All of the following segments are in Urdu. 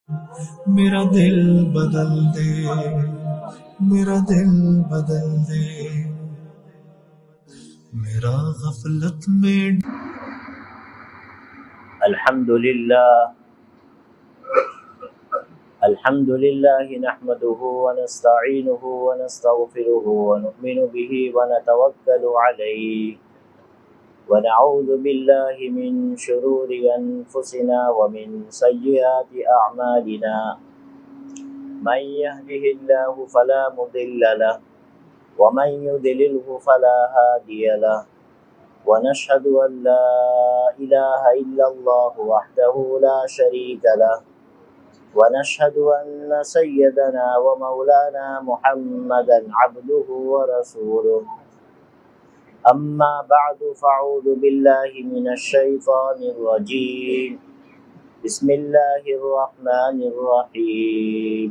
میرا دل بدل دے، میرا دل بدل دے، میرا غفلت میں الحمد لله نحمده ونستعينه ونستغفره ونؤمن به ونتوكل عليه ونعوذ بالله من شرور أنفسنا ومن سيئات أعمالنا من يهده الله فلا مضل له ومن يضلله فلا هادي له ونشهد أن لا إله إلا الله وحده لا شريك له ونشهد أن سيدنا ومولانا محمدا عبده ورسوله أما بعد فأعوذ بالله من الشيطان الرجيم بسم الله الرحمن الرحيم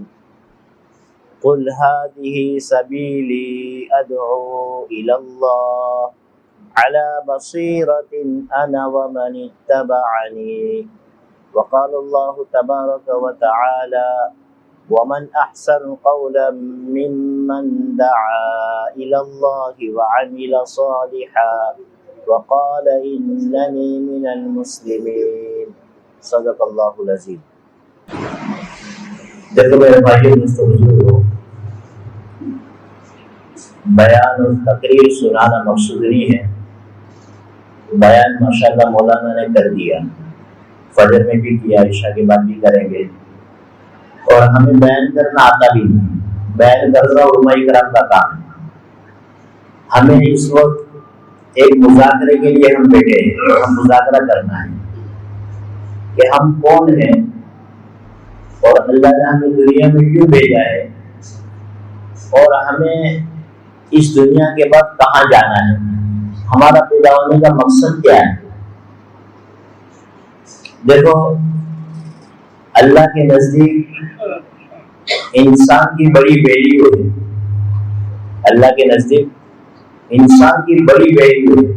قل هذه سبيلي أدعو إلى الله على بصيرة أنا ومن اتبعني وقال الله تبارك وتعالى ومن أحسن قولا ممن دعا إلى الله وعمل صالحا وقال إنني من المسلمين صدق اللہ العظیم۔ دیکھو میرے بھائیو دوستو بزرگو، بیان اور تقریر سنانا مقصود نہیں ہے۔ بیان ماشاءاللہ مولانا نے کر دیا، فجر میں بھی کیا، عشاء کے بعد بھی کریں گے، اور ہمیں بیان کرنا آتا بھی نہیں۔ بیان کرنا علماء کرام کا کام ہے۔ ہمیں اس وقت ایک مذاکرے کے لیے ہم بیٹھے ہیں، ہم مذاکرہ کرنا ہے کہ ہم کون ہیں اور اللہ نے ہمیں دنیا میں کیوں بھیجا ہے، اور ہمیں اس دنیا کے بعد کہاں جانا ہے، ہمارا پیدا ہونے کا مقصد کیا ہے۔ دیکھو اللہ کے نزدیک انسان کی بڑی ویلیو ہے، اللہ کے نزدیک انسان کی بڑی ویلیو ہے۔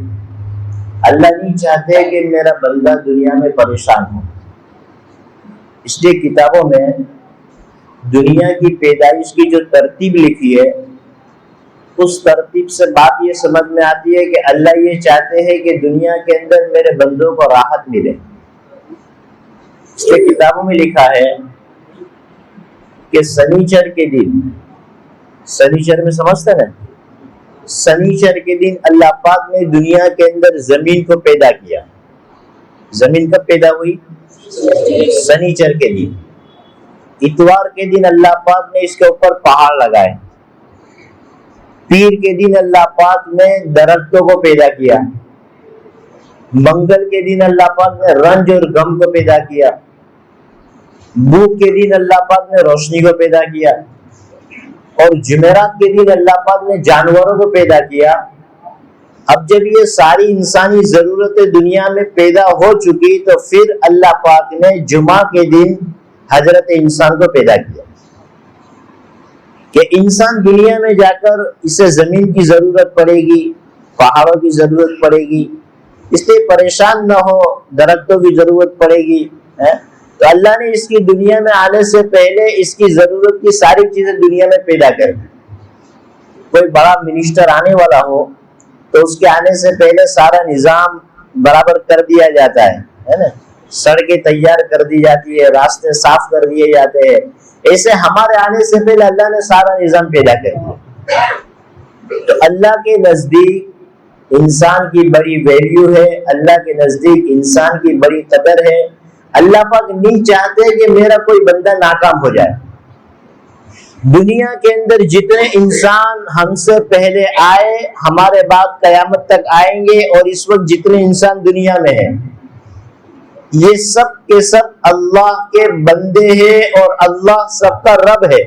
اللہ نہیں چاہتے کہ میرا بندہ دنیا میں پریشان ہو، اس لیے کتابوں میں دنیا کی پیدائش کی جو ترتیب لکھی ہے، اس ترتیب سے بات یہ سمجھ میں آتی ہے کہ اللہ یہ چاہتے ہیں کہ دنیا کے اندر میرے بندوں کو راحت ملے۔ اس لیے کتابوں میں لکھا ہے کہ سنیچر کے دن، سنیچر میں سمجھتے ہیں، سنیچر کے دن اللہ پاک نے دنیا کے اندر زمین کو پیدا کیا۔ زمین کب پیدا ہوئی؟ سنیچر کے دن۔ اتوار کے دن اللہ پاک نے اس کے اوپر پہاڑ لگائے۔ پیر کے دن اللہ پاک نے درختوں کو پیدا کیا۔ منگل کے دن اللہ پاک نے رنج اور غم کو پیدا کیا۔ بدھ کے دن اللہ پاک نے روشنی کو پیدا کیا، اور جمعرات کے دن اللہ پاک نے جانوروں کو پیدا کیا۔ اب جب یہ ساری انسانی ضرورتیں دنیا میں پیدا ہو چکی تو پھر اللہ پاک نے جمعہ کے دن حضرت انسان کو پیدا کیا کہ انسان دنیا میں جا کر اسے زمین کی ضرورت پڑے گی، پہاڑوں کی ضرورت پڑے گی، اس لیے پریشان نہ ہو، درختوں کی ضرورت پڑے گی۔ تو اللہ نے اس کی دنیا میں آنے سے پہلے اس کی ضرورت کی ساری چیزیں دنیا میں پیدا کر دی۔ کوئی بڑا منسٹر آنے والا ہو تو اس کے آنے سے پہلے سارا نظام برابر کر دیا جاتا ہے نا، سڑکیں تیار کر دی جاتی ہے، راستے صاف کر دیے جاتے ہیں۔ ایسے ہمارے آنے سے پہلے اللہ نے سارا نظام پیدا کر دیا۔ تو اللہ کے نزدیک انسان کی بڑی ویلیو ہے، اللہ کے نزدیک انسان کی بڑی قدر ہے۔ اللہ پاک نہیں چاہتے کہ میرا کوئی بندہ ناکام ہو جائے۔ دنیا کے اندر جتنے انسان ہم سے پہلے آئے، ہمارے بعد قیامت تک آئیں گے، اور اس وقت جتنے انسان دنیا میں ہیں، یہ سب کے سب اللہ کے بندے ہیں، اور اللہ سب کا رب ہے۔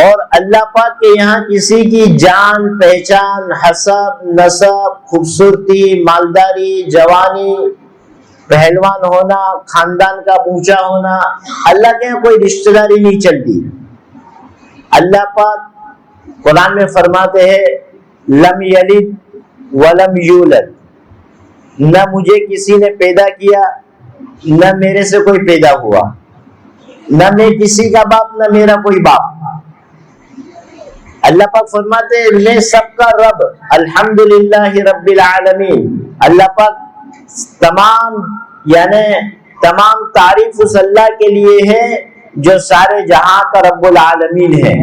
اور اللہ پاک کے یہاں کسی کی جان، پہچان، حسب، نسب، خوبصورتی، مالداری، جوانی، پہلوان ہونا، خاندان کا اونچا ہونا، اللہ کے یہاں کوئی رشتہ داری نہیں چلتی۔ اللہ پاک قرآن میں فرماتے ہیں لم یلد ولم یولد، نہ مجھے کسی نے پیدا کیا، نہ میرے سے کوئی پیدا ہوا۔ نہ میں کسی کا باپ نہ میرا کوئی باپ. اللہ پاک فرماتے ہیں میں سب کا رب الحمدللہ رب العالمین. اللہ پاک تمام تعریف اس اللہ کے لیے ہے جو سارے جہاں کا رب العالمین ہے.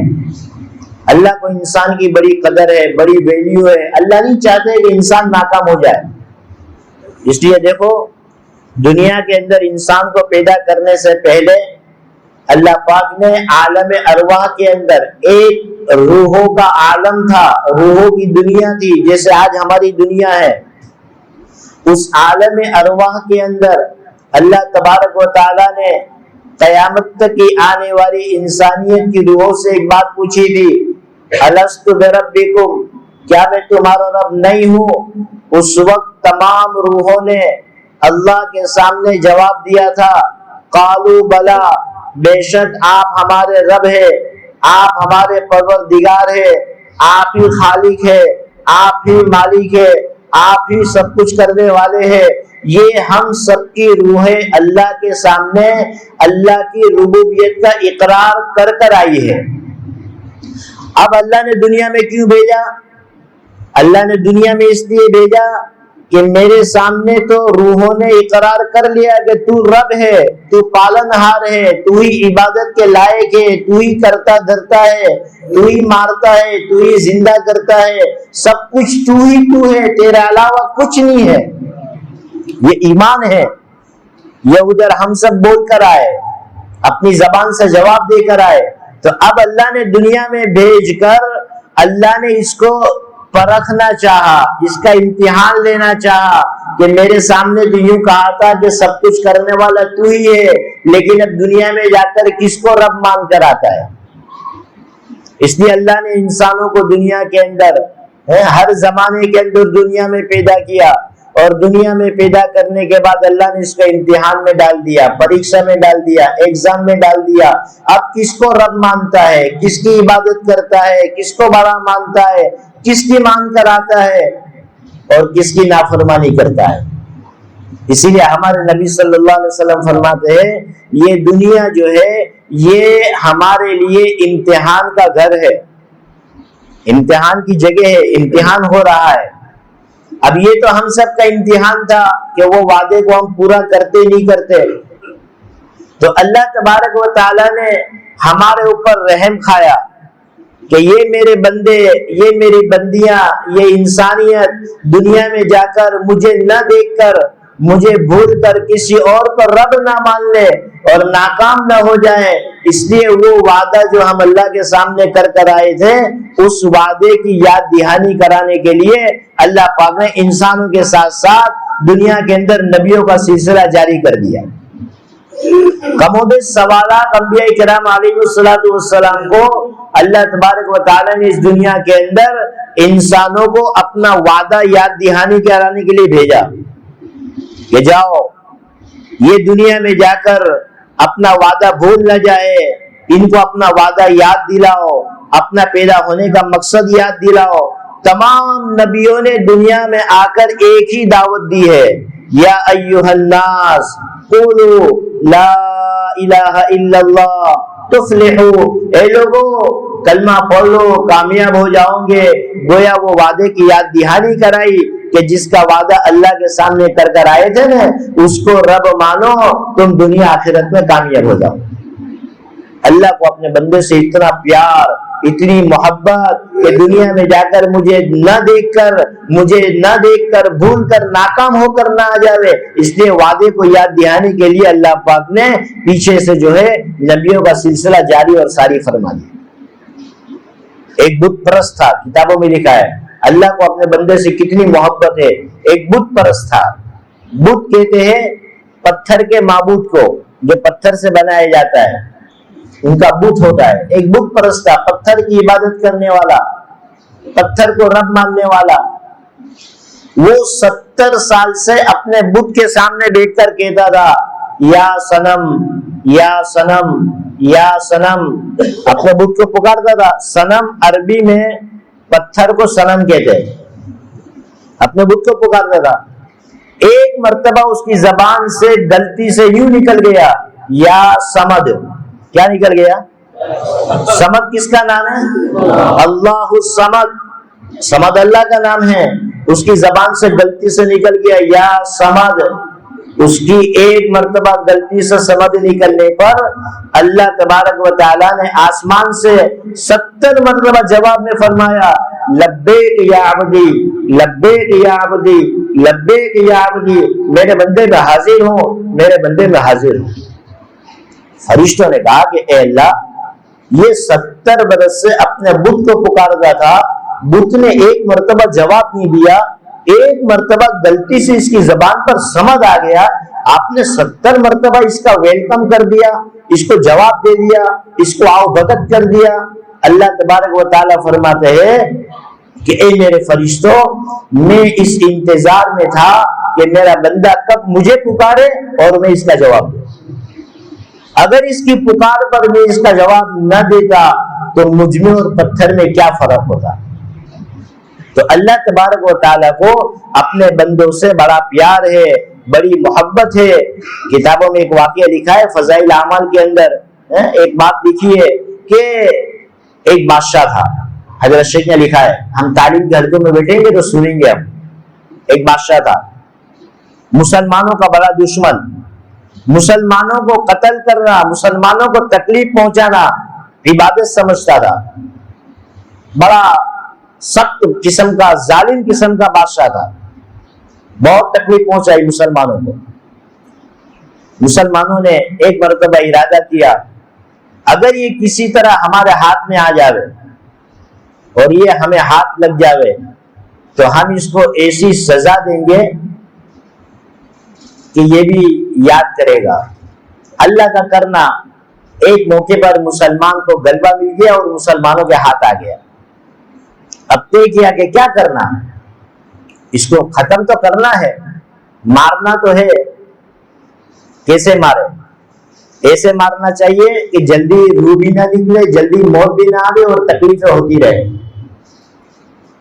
اللہ کو انسان کی بڑی قدر ہے, بڑی ویلیو ہے. اللہ نہیں چاہتے کہ انسان ناکام ہو جائے. اس لیے دیکھو دنیا کے اندر انسان کو پیدا کرنے سے پہلے اللہ پاک نے عالم ارواح کے اندر ایک روحوں کا عالم تھا, روحوں کی دنیا تھی جیسے آج ہماری دنیا ہے. اس عالم ارواح کے اندر اللہ تبارک و تعالی نے قیامت تک کی آنے والی انسانیت کی روحوں سے ایک بات پوچھی تھی, الست بربکم, کیا میں تمہارا رب نہیں ہوں؟ اس وقت تمام روحوں نے اللہ کے سامنے جواب دیا تھا, قالوا بلا, بے شک آپ ہمارے رب ہے, آپ ہمارے پروردگار ہے, آپ ہی خالق ہے, آپ ہی مالک ہے, آپ ہی سب کچھ کرنے والے ہیں. یہ ہم سب کی روحیں اللہ کے سامنے اللہ کی ربوبیت کا اقرار کر کر آئی ہے. اب اللہ نے دنیا میں کیوں بھیجا؟ اللہ نے دنیا میں اس لیے بھیجا کہ میرے سامنے تو روحوں نے اقرار کر لیا کہ تو رب ہے, تو پالنہار ہے, تو ہی عبادت کے لائق ہے, تو ہی کرتا دھرتا ہے, تو ہی مارتا ہے, تو ہی زندہ کرتا ہے, سب کچھ تو ہی تو ہے, تیرے علاوہ کچھ نہیں ہے. یہ ایمان ہے. یہ ادھر ہم سب بول کر آئے, اپنی زبان سے جواب دے کر آئے. تو اب اللہ نے دنیا میں بھیج کر اللہ نے اس کو پرکھنا چاہا, اس کا امتحان لینا چاہا کہ میرے سامنے تو یوں کہا تھا کہ سب کچھ کرنے والا تو ہی ہے, لیکن اب دنیا میں جا کر کس کو رب مان کر آتا ہے. اس لیے اللہ نے انسانوں کو دنیا کے اندر ہر زمانے کے اندر دنیا میں پیدا کیا, اور دنیا میں پیدا کرنے کے بعد اللہ نے اس کو امتحان میں ڈال دیا, پریکشا میں ڈال دیا, ایگزام میں ڈال دیا. اب کس کو رب مانتا ہے, کس کی عبادت کرتا ہے, کس کو بڑا مانتا ہے, کس کی مان کر آتا ہے, اور کس کی نافرمانی کرتا ہے. اسی لیے ہمارے نبی صلی اللہ علیہ وسلم فرماتے ہیں یہ دنیا جو ہے یہ ہمارے لیے امتحان کا گھر ہے, امتحان کی جگہ ہے, امتحان ہو رہا ہے. اب یہ تو ہم سب کا امتحان تھا کہ وہ وعدے کو ہم پورا کرتے نہیں کرتے. تو اللہ تبارک و تعالی نے ہمارے اوپر رحم کھایا کہ یہ میرے بندے, یہ میری بندیاں, یہ انسانیت دنیا میں جا کر مجھے نہ دیکھ کر, مجھے بھول کر کسی اور پر رب نہ مان لے اور ناکام نہ ہو جائے. اس لیے وہ وعدہ جو ہم اللہ کے سامنے کر کر آئے تھے اس وعدے کی یاد دہانی کرانے کے لیے اللہ پاک نے انسانوں کے ساتھ ساتھ دنیا کے اندر نبیوں کا سلسلہ جاری کر دیا. کم و بیش سوالات انبیاء کرام علیہ السلام کو اللہ تبارک و تعالی نے اس دنیا کے اندر انسانوں کو اپنا وعدہ یاد دہانی کرانے کے لیے بھیجا کہ جاؤ یہ دنیا میں جا کر اپنا وعدہ بھول نہ جائے, ان کو اپنا وعدہ یاد دلاؤ, اپنا پیدا ہونے کا مقصد یاد دلاؤ. تمام نبیوں نے دنیا میں آ کر ایک ہی دعوت دی ہے, یا ایھا الناس قولوا لا الہ الا اللہ تفلحوا, اے لوگو کلمہ پڑھ لو کامیاب ہو جاؤ گے. گویا وہ وعدے کی یاد دہانی کرائی کہ جس کا وعدہ اللہ کے سامنے کر کر آئے تھے نا اس کو رب مانو, تم دنیا آخرت میں کامیاب ہو جاؤ. اللہ کو اپنے بندے سے اتنا پیار, اتنی محبت کہ دنیا میں جا کر مجھے نہ دیکھ کر بھول کر ناکام ہو کر نہ آ جاوے. اس لیے وعدے کو یاد دہانے کے لیے اللہ پاک نے پیچھے سے جو ہے نبیوں کا سلسلہ جاری اور ساری فرما دیا. ایک بت پرست تھا, کتابوں میں لکھا ہے اللہ کو اپنے بندے سے کتنی محبت ہے. ایک بت پرست تھا, بت کہتے ہیں پتھر کے معبود کو جو پتھر سے بنایا جاتا ہے, ان کا بت ہوتا ہے. ایک بت پرست تھا, پتھر کی عبادت کرنے والا, پتھر کو رب ماننے والا. وہ 70 سال سے اپنے بت کے سامنے بیٹھ کر کہتا تھا یا صنم یا صنم یا صنم, اپنے بت کو پکارتا تھا. صنم عربی میں پتھر کو صنم کہتے ہیں. اپنے بت کو پکارتا تھا. ایک مرتبہ اس کی زبان سے غلطی سے یوں نکل گیا یا سمد, کیا نکل گیا؟ سمد کس کا نام ہے؟ اللہ الصمد. سمد اللہ کا نام ہے. اس کی زبان سے غلطی سے نکل گیا یا سمد. اس کی ایک مرتبہ غلطی سے سمد نکلنے پر اللہ تبارک و تعالیٰ نے آسمان سے 70 مرتبہ جواب میں فرمایا لبیک یا عبدی، لبیک یا عبدی، لبیک یا عبدی. میرے بندے میں حاضر ہوں، میرے بندے میں حاضر ہوں. فرشتوں نے کہا کہ اے اللہ، یہ 70 برس سے اپنے بت کو پکارتا تھا، بت نے ایک مرتبہ جواب نہیں دیا، ایک مرتبہ غلطی سے اس کی زبان پر سمجھ آ گیا، آپ نے 70 مرتبہ اس کا ویلکم کر دیا، اس کو جواب دے دیا، اس کو آؤ بھگت کر دیا. اللہ تبارک و تعالیٰ فرماتے ہیں کہ اے میرے فرشتوں، میں اس انتظار میں تھا کہ میرا بندہ کب مجھے پکارے اور میں اس کا جواب دوں. اگر اس کی پکار پر میں اس کا جواب نہ دیتا تو مجھ میں اور پتھر میں کیا فرق ہوتا. تو اللہ تبارک و تعالیٰ کو اپنے بندوں سے بڑا پیار ہے، بڑی محبت ہے. کتابوں میں ایک واقعہ لکھا ہے فضائل اعمال کے اندر، ایک بات لکھی ہے کہ ایک بادشاہ تھا. حضرت شیخ نے لکھا ہے، ہم تعلیم کے حلقوں میں بیٹھیں گے تو سنیں گے ہم. ایک بادشاہ تھا، مسلمانوں کا بڑا دشمن، مسلمانوں کو قتل کرنا، مسلمانوں کو تکلیف پہنچانا عبادت سمجھتا تھا. بڑا سخت قسم کا، ظالم قسم کا بادشاہ تھا. بہت تکلیف پہنچائی مسلمانوں کو. مسلمانوں نے ایک مرتبہ ارادہ کیا اگر یہ کسی طرح ہمارے ہاتھ میں آ جاوے اور یہ ہمیں ہاتھ لگ جاوے تو ہم اس کو ایسی سزا دیں گے کہ یہ بھی یاد کرے گا. اللہ کا کرنا، ایک موقع پر مسلمان کو غلبہ مل گیا اور مسلمانوں کے ہاتھ آ گیا. اب طے کیا کہ کیا کرنا، اس کو ختم تو کرنا ہے، مارنا تو ہے. کیسے مارے؟ ایسے مارنا چاہیے کہ جلدی روح بھی نہ نکلے، جلدی موت بھی نہ آئے اور تکلیفیں ہوتی رہے،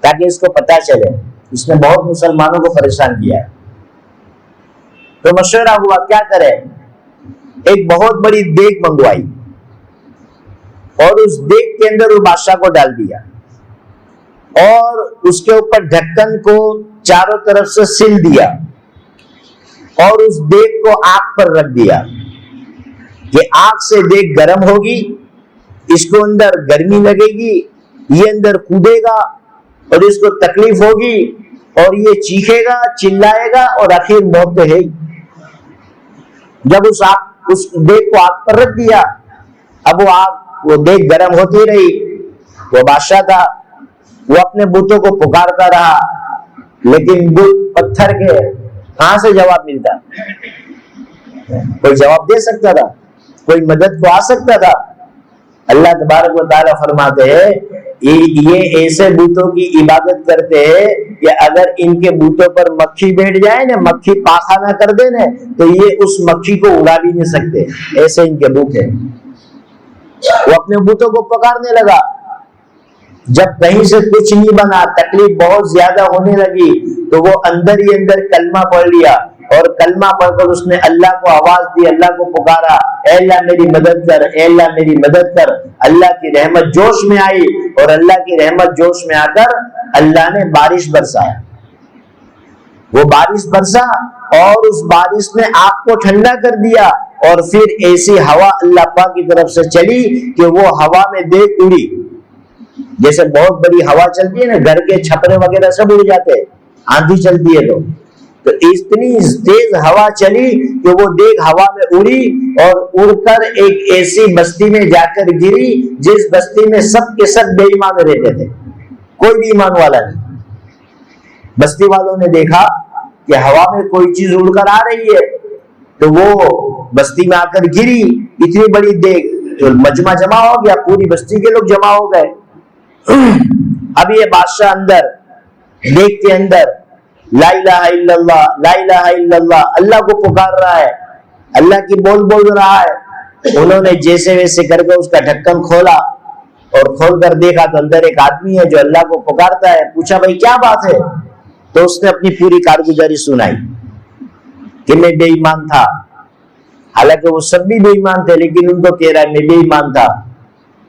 تاکہ اس کو پتہ چلے. اس نے بہت مسلمانوں کو پریشان کیا ہے. تو مشورہ ہوا کیا کرے. ایک بہت بڑی دیگ منگوائی اور اس دیگ کے اندر وہ بادشاہ کو ڈال دیا اور اس کے اوپر ڈھکن کو چاروں طرف سے سل دیا اور اس دیگ کو آگ پر رکھ دیا کہ آگ سے دیگ گرم ہوگی، اس کو اندر گرمی لگے گی، یہ اندر کودے گا اور اس کو تکلیف ہوگی اور یہ چیخے گا، چلائے گا اور آخر موت تو ہے ہی. جب اس دیگ کو آگ پر رکھ دیا، اب وہ دیگ گرم ہوتی رہی. وہ بادشاہ تھا، وہ اپنے بتوں کو پکارتا رہا، لیکن بت پتھر کے کہاں سے جواب ملتا؟ کوئی جواب دے سکتا تھا؟ کوئی مدد کو آ سکتا تھا؟ اللہ تبارک و تعالیٰ فرماتے ہیں یہ ایسے بتوں کی عبادت کرتے ہیں کہ اگر ان کے بتوں پر مکھی بیٹھ جائے نا، مکھی پاخانہ کر دے نا، تو یہ اس مکھی کو اڑا بھی نہیں سکتے، ایسے ان کے بت ہیں. وہ اپنے بتوں کو پکارنے لگا. جب کہیں سے کچھ نہیں بنا، تکلیف بہت زیادہ ہونے لگی، تو وہ اندر ہی اندر کلمہ پڑھ لیا اور کلمہ پڑھ کر اس نے اللہ کو آواز دی، اللہ کو پکارا، اے اللہ میری مدد کر، اے اللہ میری مدد کر. اللہ کی رحمت جوش میں آئی اور اللہ کی رحمت جوش میں آ کر اللہ نے بارش برسایا. وہ بارش برسا اور اس بارش نے آگ کو ٹھنڈا کر دیا اور پھر ایسی ہوا اللہ پاک کی طرف سے چلی کہ وہ ہوا میں دیگ اڑی. جیسے بہت بڑی ہوا چلتی ہے نا، گھر کے چھپرے وغیرہ سب اڑ جاتے، آندھی چلتی ہے تو اتنی تیز ہوا چلی کہ وہ دیگ ہوا میں اڑی اور اڑ کر ایک ایسی بستی میں جا کر گری جس بستی میں سب کے سب بے ایمان رہتے تھے، کوئی بھی ایمان والا نہیں. بستی والوں نے دیکھا کہ ہوا میں کوئی چیز اڑ کر آ رہی ہے تو وہ بستی میں آ کر گری. اتنی بڑی دیگ، تو مجمع جمع ہو گیا، پوری بستی کے لوگ جمع ہو گئے. اب یہ بادشاہ اندر دیگ کے اندر لا الہ الا اللہ، لا الہ الا اللہ، اللہ کو پکار رہا ہے، اللہ کی بول رہا ہے. انہوں نے جیسے ویسے کر کے اس کا ڈھکن کھولا اور کھول کر دیکھا تو اندر ایک آدمی ہے جو اللہ کو پکارتا ہے. پوچھا بھائی کیا بات ہے؟ تو اس نے اپنی پوری کارگزاری سنائی کہ میں بے ایمان تھا، حالانکہ وہ سب بھی بے ایمان تھے، لیکن ان کو کہہ رہا ہے میں بے ایمان تھا،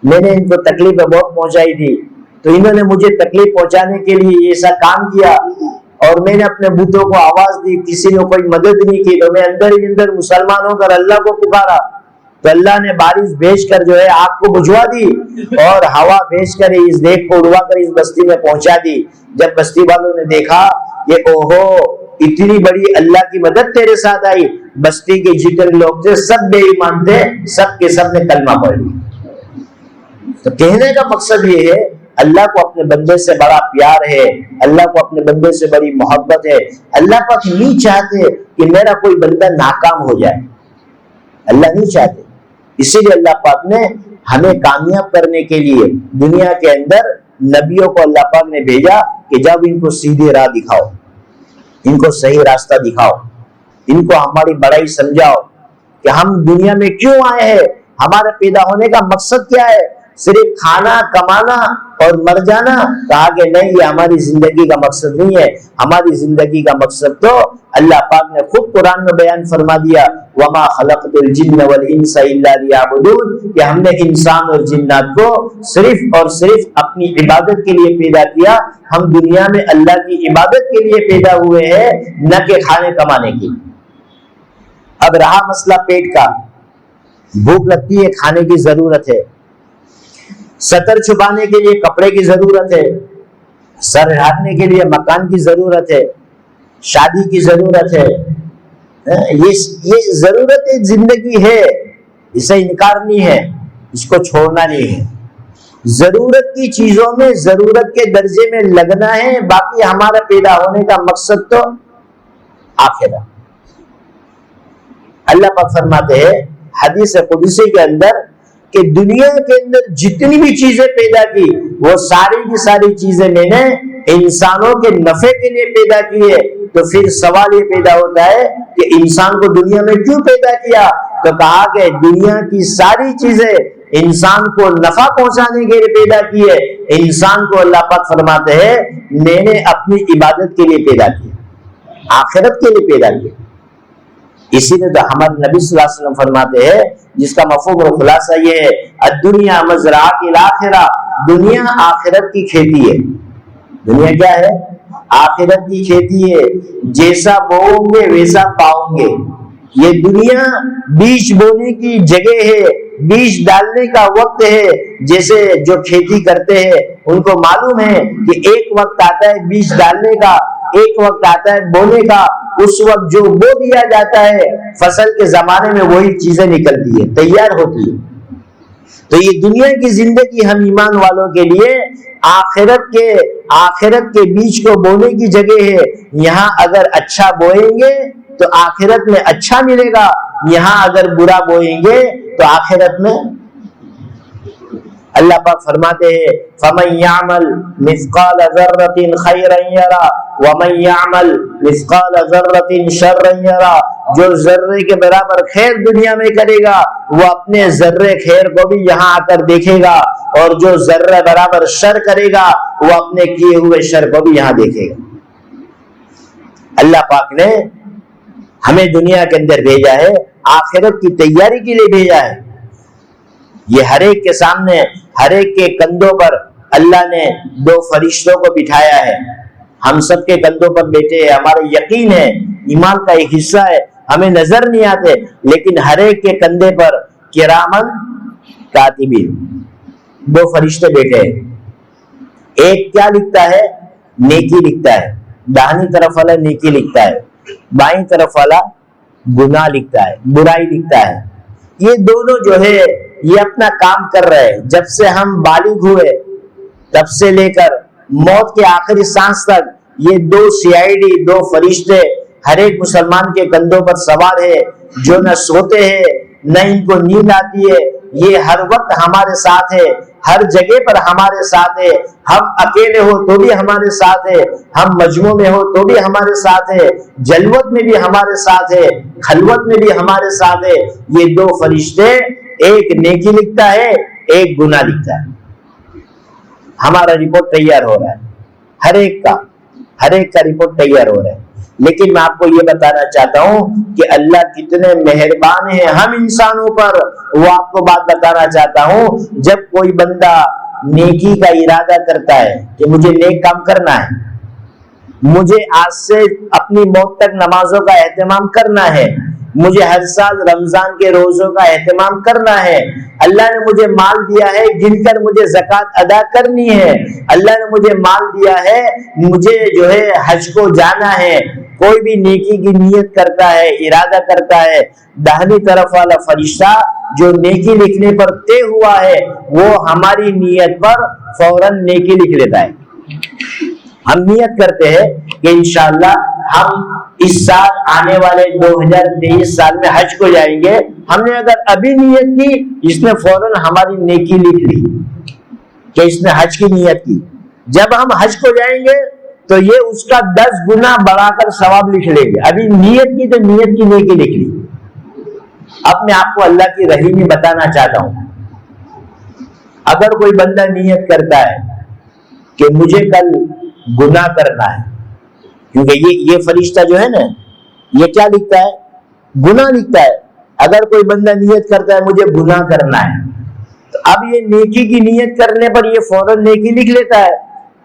میں نے ان کو تکلیفیں بہت پہنچائی تھی، تو انہوں نے مجھے تکلیف پہنچانے کے لیے ایسا کام کیا، اور میں نے اپنے بتوں کو آواز دی، کسی نے کوئی مدد نہیں کی، تو میں اندر ہی اندر مسلمان ہو کر اللہ کو پکارا، تو اللہ نے بارش بھیج کر جو ہے آگ کو بجھوا دی، اور ہوا بھیج کر اس دیگ کو اڑوا کر اس بستی میں پہنچا دی۔ جب بستی والوں نے دیکھا کہ اوہو اتنی بڑی اللہ کی مدد تیرے ساتھ آئی، بستی کے جتنے لوگ تھے سب بے ایمان تھے، سب کے سب نے کلمہ پڑھ لیا۔ تو کہنے کا مقصد یہ ہے اللہ کو اپنے بندے سے بڑا پیار ہے، اللہ کو اپنے بندے سے بڑی محبت ہے۔ اللہ پاک نہیں چاہتے کہ میرا کوئی بندہ ناکام ہو جائے، اللہ نہیں چاہتے، اسی لیے اللہ پاک نے ہمیں کامیاب کرنے کے لیے دنیا کے اندر نبیوں کو اللہ پاک نے بھیجا کہ جب ان کو سیدھی راہ دکھاؤ، ان کو صحیح راستہ دکھاؤ، ان کو ہماری بڑائی سمجھاؤ کہ ہم دنیا میں کیوں آئے ہیں، ہمارے پیدا ہونے کا مقصد کیا ہے، صرف کھانا کمانا اور مر جانا؟ کہا کہ نہیں، یہ ہماری زندگی کا مقصد نہیں ہے، ہماری زندگی کا مقصد تو اللہ پاک نے خود قرآن میں بیان فرما دیا، وَمَا خَلَقْتُ الْجِنَّ وَالْإِنسَ إِلَّا لِيَعْبُدُونَ، کہ ہم نے انسان اور جنات کو صرف اور صرف اپنی عبادت کے لیے پیدا کیا، ہم دنیا میں اللہ کی عبادت کے لیے پیدا ہوئے ہیں، نہ کہ کھانے کمانے کی۔ اب رہا مسئلہ پیٹ کا، بھوک لگتی ہے، کھانے کی ضرورت ہے، سطر چھپانے کے لیے کپڑے کی ضرورت ہے، سر ڈھانپنے کے لیے مکان کی ضرورت ہے، شادی کی ضرورت ہے، یہ ضرورت زندگی ہے، اسے انکار نہیں ہے، اس کو چھوڑنا نہیں ہے۔ ضرورت کی چیزوں میں ضرورت کے درجے میں لگنا ہے، باقی ہمارا پیدا ہونے کا مقصد تو آخرت۔ اللہ پاک فرماتے ہیں حدیث قدسی کے اندر کہ دنیا کے اندر جتنی بھی چیزیں پیدا کی وہ ساری کی ساری چیزیں میں نے انسانوں کے نفع کے لیے پیدا کی ہے۔ تو پھر سوال یہ پیدا ہوتا ہے کہ انسان کو دنیا میں کیوں پیدا کیا؟ تو کہا کہ دنیا کی ساری چیزیں انسان کو نفع پہنچانے کے لیے پیدا کی ہے۔ انسان کو اللہ پاک فرماتے ہیں میں نے اپنی عبادت کے لیے پیدا کیا، آخرت کے لیے پیدا کیا۔ اسی لیے ہمارے نبی صلی اللہ علیہ وسلم فرماتے ہیں جس کا مفہوم اور خلاصہ یہ ہے الدنیا مزرعۃ الآخرہ، دنیا آخرت کی کھیتی ہے۔ دنیا کیا ہے؟ آخرت کی کھیتی ہے، جیسا بوؤں گے ویسا پاؤں گے۔ یہ دنیا بیج بونے کی جگہ ہے، بیج ڈالنے کا وقت ہے۔ جیسے جو کھیتی کرتے ہیں ان کو معلوم ہے کہ ایک وقت آتا ہے بیج ڈالنے کا، ایک وقت آتا ہے بونے کا، اس وقت جو بو دیا جاتا ہے فصل کے زمانے میں وہی چیزیں نکلتی ہے، تیار ہوتی ہے۔ تو یہ دنیا کی زندگی ہم ایمان والوں کے لیے آخرت کے بیج کو بونے کی جگہ ہے۔ یہاں اگر اچھا بوئیں گے تو آخرت میں اچھا ملے گا، یہاں اگر برا بوئیں گے تو آخرت میں۔ اللہ پاک فرماتے ہیں فَمَن يَعْمَلْ مِثْقَالَ ذَرَّةٍ خَيْرًا يَرَى وَمَن يَعْمَلْ مِثْقَالَ ذَرَّةٍ شَرًّا يَرَى، جو ذرے کے برابر خیر دنیا میں کرے گا وہ اپنے ذرے خیر کو بھی یہاں آ کر دیکھے گا، اور جو ذرے برابر شر کرے گا وہ اپنے کیے ہوئے شر کو بھی یہاں دیکھے گا۔ اللہ پاک نے ہمیں دنیا کے اندر بھیجا ہے، آخرت کی تیاری کے لیے بھیجا ہے۔ یہ ہر ایک کے سامنے، ہر ایک کے کندھوں پر اللہ نے دو فرشتوں کو بٹھایا ہے، ہم سب کے کندھوں پر بیٹھے ہیں۔ ہمارا یقین ہے، ایمان کا ایک حصہ ہے، ہمیں نظر نہیں آتے لیکن ہر ایک کے کندھے پر کرامن کاتبین دو فرشتے بیٹھے ہیں۔ ایک کیا لکھتا ہے؟ نیکی لکھتا ہے، داہنی طرف والا نیکی لکھتا ہے، بائیں طرف والا گناہ لکھتا ہے، برائی لکھتا ہے۔ یہ دونوں جو ہے یہ اپنا کام کر رہے ہیں۔ جب سے ہم بالغ ہوئے تب سے لے کر موت کے آخری سانس تک یہ دو CID، دو فرشتے ہر ایک مسلمان کے کندھوں پر سوار ہے، جو نہ سوتے ہیں نہ ان کو نیند آتی ہے۔ یہ ہر وقت ہمارے ساتھ ہے، ہر جگہ پر ہمارے ساتھ ہے۔ ہم اکیلے ہو تو بھی ہمارے ساتھ ہے، ہم مجمع میں ہو تو بھی ہمارے ساتھ ہے، جلوت میں بھی ہمارے ساتھ ہے، خلوت میں بھی ہمارے ساتھ ہے۔ یہ دو فرشتے، ایک نیکی لکھتا ہے، ایک گناہ لکھتا ہے۔ ہمارا رپورٹ تیار ہو رہا ہے، ہر ایک کا رپورٹ تیار ہو رہا ہے۔ لیکن میں آپ کو یہ بتانا چاہتا ہوں کہ اللہ کتنے مہربان ہیں ہم انسانوں پر. وہ آپ کو بات بتانا چاہتا ہوں, جب کوئی بندہ نیکی کا ارادہ کرتا ہے کہ مجھے نیک کام کرنا ہے, مجھے آج سے اپنی موت تک نمازوں کا اہتمام کرنا ہے, مجھے ہر سال رمضان کے روزوں کا اہتمام کرنا ہے, اللہ نے مجھے مال دیا ہے گن کر مجھے زکوٰۃ ادا کرنی ہے, اللہ نے مجھے مال دیا ہے مجھے جو ہے حج کو جانا ہے. کوئی بھی نیکی کی نیت کرتا ہے, ارادہ کرتا ہے, داہنی طرف والا فرشتہ جو نیکی لکھنے پر طے ہوا ہے وہ ہماری نیت پر فوراً نیکی لکھ لیتا ہے. ہم نیت کرتے ہیں کہ انشاءاللہ ہم اس سال آنے والے 2023 سال میں حج کو جائیں گے. ہم نے اگر ابھی نیت کی, اس نے فوراً ہماری نیکی لکھ لی کہ اس نے حج کی نیت کی. جب ہم حج کو جائیں گے تو یہ اس کا 10 گنا بڑھا کر ثواب لکھ لیں گے. ابھی نیت کی تو نیت کی نیکی لکھ لی. اب میں آپ کو اللہ کی رحیمی بتانا چاہتا ہوں. اگر کوئی بندہ نیت کرتا ہے کہ مجھے کل گناہ کرنا ہے, کیونکہ یہ فرشتہ جو ہے نا یہ کیا لکھتا ہے, گناہ لکھتا ہے. اگر کوئی بندہ نیت کرتا ہے مجھے گناہ کرنا ہے, تو اب یہ نیکی کی نیت کرنے پر یہ فوراً نیکی لکھ لیتا ہے.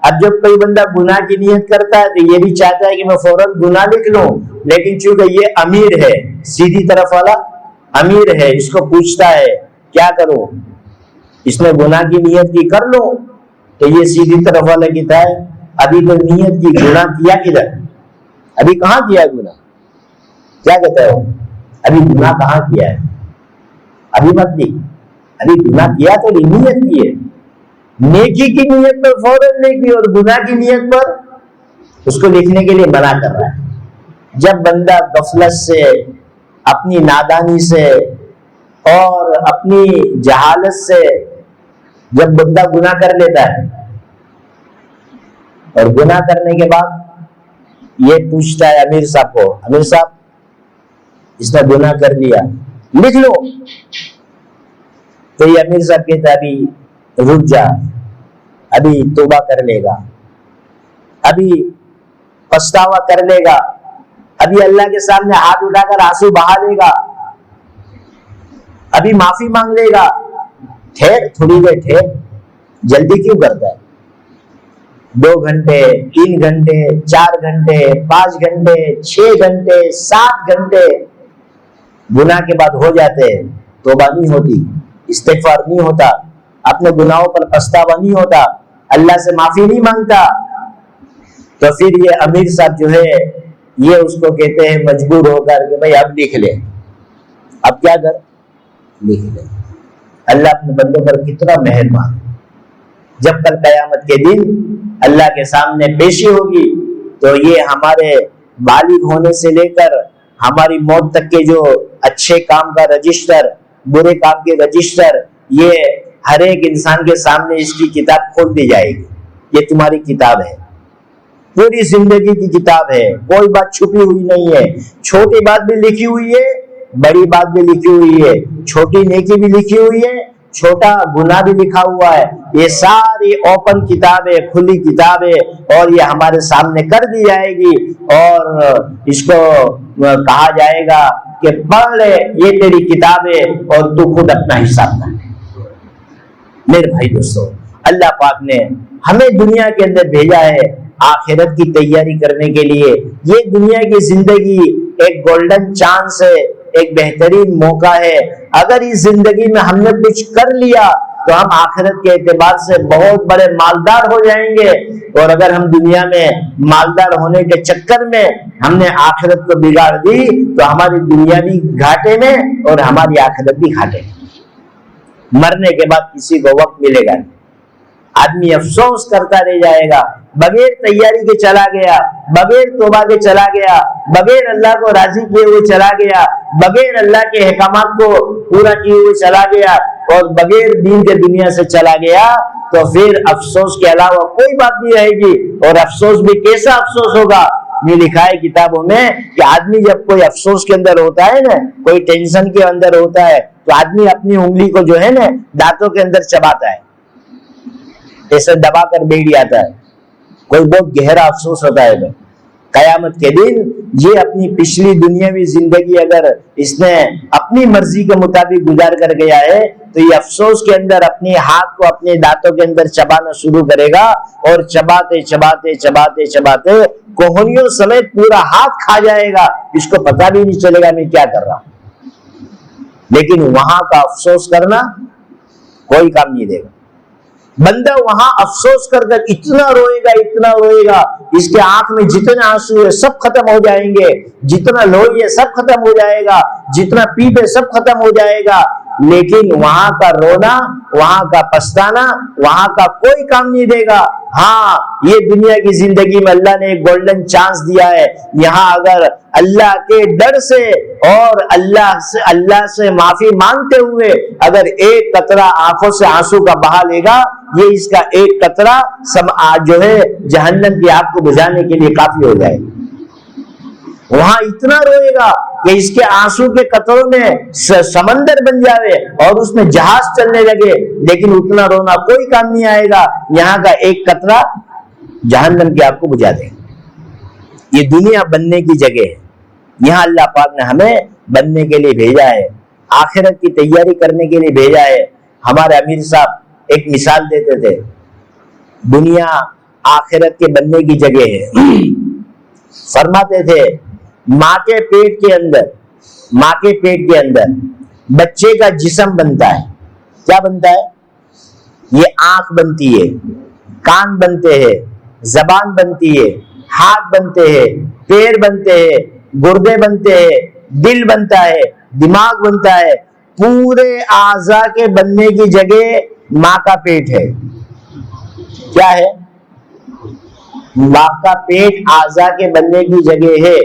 اب جب کوئی بندہ گناہ کی نیت کرتا ہے تو یہ بھی چاہتا ہے کہ میں فوراً گناہ لکھ لوں, لیکن چونکہ یہ امیر ہے, سیدھی طرف والا امیر ہے, اس کو پوچھتا ہے کیا کروں, اس نے گناہ کی نیت کی کر لو, تو یہ سیدھی طرف والا کہتا ہے ابھی تو نیت کی, گناہ کیا کدھر, ابھی کہاں کیا گناہ, کیا کہتا ہے ابھی گناہ کہاں کیا ہے, ابھی مت لکھ, ابھی گناہ کیا تو نیت کی ہے. نیکی کی نیت پر فوراً نیکی اور گناہ کی نیت پر اس کو لکھنے کے لیے منع کر رہا ہے. جب بندہ غفلت سے, اپنی نادانی سے اور اپنی جہالت سے جب بندہ گناہ کر لیتا ہے اور گناہ کرنے کے بعد یہ پوچھتا ہے امیر صاحب کو, امیر صاحب اس نے گناہ کر لیا لکھ لو, تو یہ امیر صاحب کہتا ہے ابھی رک جا, ابھی توبہ کر لے گا, ابھی پچھتاوا کر لے گا, ابھی اللہ کے سامنے ہاتھ اٹھا کر آنسو بہا لے گا, ابھی معافی مانگ لے گا. ٹھہر تھوڑی دیر, ٹھہر, جلدی کیوں کرتا ہے؟ 2 گھنٹے, 3 گھنٹے, 4 گھنٹے, 5 گھنٹے, 6 گھنٹے, 7 گھنٹے گناہ کے بعد ہو جاتے ہیں, توبہ نہیں ہوتی, استغفار نہیں ہوتا, اپنے گناہوں پر پچھتاوا نہیں ہوتا, اللہ سے معافی نہیں مانگتا. تو پھر یہ امیر صاحب جو ہے یہ اس کو کہتے ہیں مجبور ہو کر کہ بھائی اب لکھ لے, اب کیا کر, لکھ لے. اللہ اپنے بندوں پر کتنا مہربان. جب کل قیامت کے دن اللہ کے سامنے پیشی ہوگی تو یہ ہمارے بالغ ہونے سے لے کر ہماری موت تک کے جو اچھے کام کا رجسٹر, برے کام کے رجسٹر, یہ ہر ایک انسان کے سامنے اس کی کتاب کھول دی جائے گی. یہ تمہاری کتاب ہے, پوری زندگی کی کتاب ہے, کوئی بات چھپی ہوئی نہیں ہے. چھوٹی بات بھی لکھی ہوئی ہے, بڑی بات بھی لکھی ہوئی ہے, چھوٹی نیکی بھی لکھی ہوئی ہے, چھوٹا گناہ بھی لکھا ہوا ہے. یہ ساری اوپن کتاب ہے, کھلی کتاب ہے, اور یہ ہمارے سامنے کر دی جائے گی اور اس کو کہا جائے گا کہ پڑھ لے, یہ تیری کتاب ہے اور تو خود اپنا حساب کر. میرے بھائی دوستو, اللہ پاک نے ہمیں دنیا کے اندر بھیجا ہے آخرت کی تیاری کرنے کے لیے. یہ دنیا کی زندگی ایک گولڈن چانس ہے, ایک بہترین موقع ہے. اگر اس زندگی میں ہم نے کچھ کر لیا تو ہم آخرت کے اعتبار سے بہت بڑے مالدار ہو جائیں گے, اور اگر ہم دنیا میں مالدار ہونے کے چکر میں ہم نے آخرت کو بگاڑ دی تو ہماری دنیا بھی گھاٹے میں اور ہماری آخرت بھی گھاٹے میں. مرنے کے بعد کسی کو وقت ملے گا نہیں, آدمی افسوس کرتا رہ جائے گا, بغیر تیاری کے چلا گیا, بغیر توبہ کے چلا گیا, بغیر اللہ کو راضی کیے ہوئے چلا گیا, بغیر اللہ کے احکامات کو پورا کیے ہوئے چلا گیا, اور بغیر دین کے دنیا سے چلا گیا, تو پھر افسوس کے علاوہ کوئی بات نہیں رہے گی. اور افسوس بھی کیسا افسوس ہوگا, یہ لکھا ہے کتابوں میں کہ آدمی جب کوئی افسوس کے اندر ہوتا ہے نا, کوئی ٹینشن کے اندر ہوتا ہے, تو آدمی اپنی انگلی کو جو ہے نا دانتوں کے اندر چباتا ہے, ایسے دبا کر بیٹھ جاتا ہے. کوئی بہت گہرا افسوس ہوتا ہے. قیامت کے دن یہ اپنی پچھلی دنیاوی زندگی اگر اس نے اپنی مرضی کے مطابق گزار کر گیا ہے تو یہ افسوس کے اندر اپنے ہاتھ کو اپنے دانتوں کے اندر چبانا شروع کرے گا اور چباتے چباتے چباتے چباتے کوہنیوں سمیت پورا ہاتھ کھا جائے گا، اس کو پتہ بھی نہیں چلے گا میں کیا کر رہا ہوں۔ لیکن وہاں کا افسوس کرنا کوئی کام نہیں دے گا۔ بندہ وہاں افسوس کر کر اتنا روئے گا، اس کے آنکھ میں جتنے آنسو ہے سب ختم ہو جائیں گے، جتنا لوہی ہے سب ختم ہو جائے گا، جتنا پیپ ہے سب ختم ہو جائے گا، لیکن وہاں کا رونا، وہاں کا پچھتانا، وہاں کا کوئی کام نہیں دے گا۔ ہاں، یہ دنیا کی زندگی میں اللہ نے ایک گولڈن چانس دیا ہے، یہاں اگر اللہ کے ڈر سے اور اللہ سے معافی مانگتے ہوئے اگر ایک قطرہ آنکھوں سے آنسو کا بہا لے گا، یہ اس کا ایک قطرہ جو ہے جہنم کی آگ کو بجھانے کے لیے کافی ہو جائے گا۔ وہاں اتنا روئے گا کہ اس کے آنسو کے قطروں میں سمندر بن جاوے اور اس میں جہاز چلنے لگے، لیکن اتنا رونا کوئی کام نہیں آئے گا، یہاں کا ایک قطرہ جہنم کی آگ کو بجھا دے گا۔ یہ دنیا بننے کی جگہ ہے، یہاں اللہ پاک نے ہمیں بننے کے لیے بھیجا ہے، آخرت کی تیاری کرنے کے لیے بھیجا ہے۔ ہمارے امیر صاحب ایک مثال دیتے تھے، دنیا آخرت کے بننے کی جگہ ہے۔ فرماتے تھے ماں کے پیٹ کے اندر بچے کا جسم بنتا ہے، کیا بنتا ہے؟ یہ آنکھ بنتی ہے، کان بنتے ہیں، زبان بنتی ہے، ہاتھ بنتے ہیں، پیر بنتے ہیں، گردے بنتے ہیں، دل بنتا ہے، دماغ بنتا ہے۔ پورے اعضاء کے بننے کی جگہ ماں کا پیٹ ہے۔ کیا ہے؟ ماں کا پیٹ اعضاء کے بننے کی جگہ ہے۔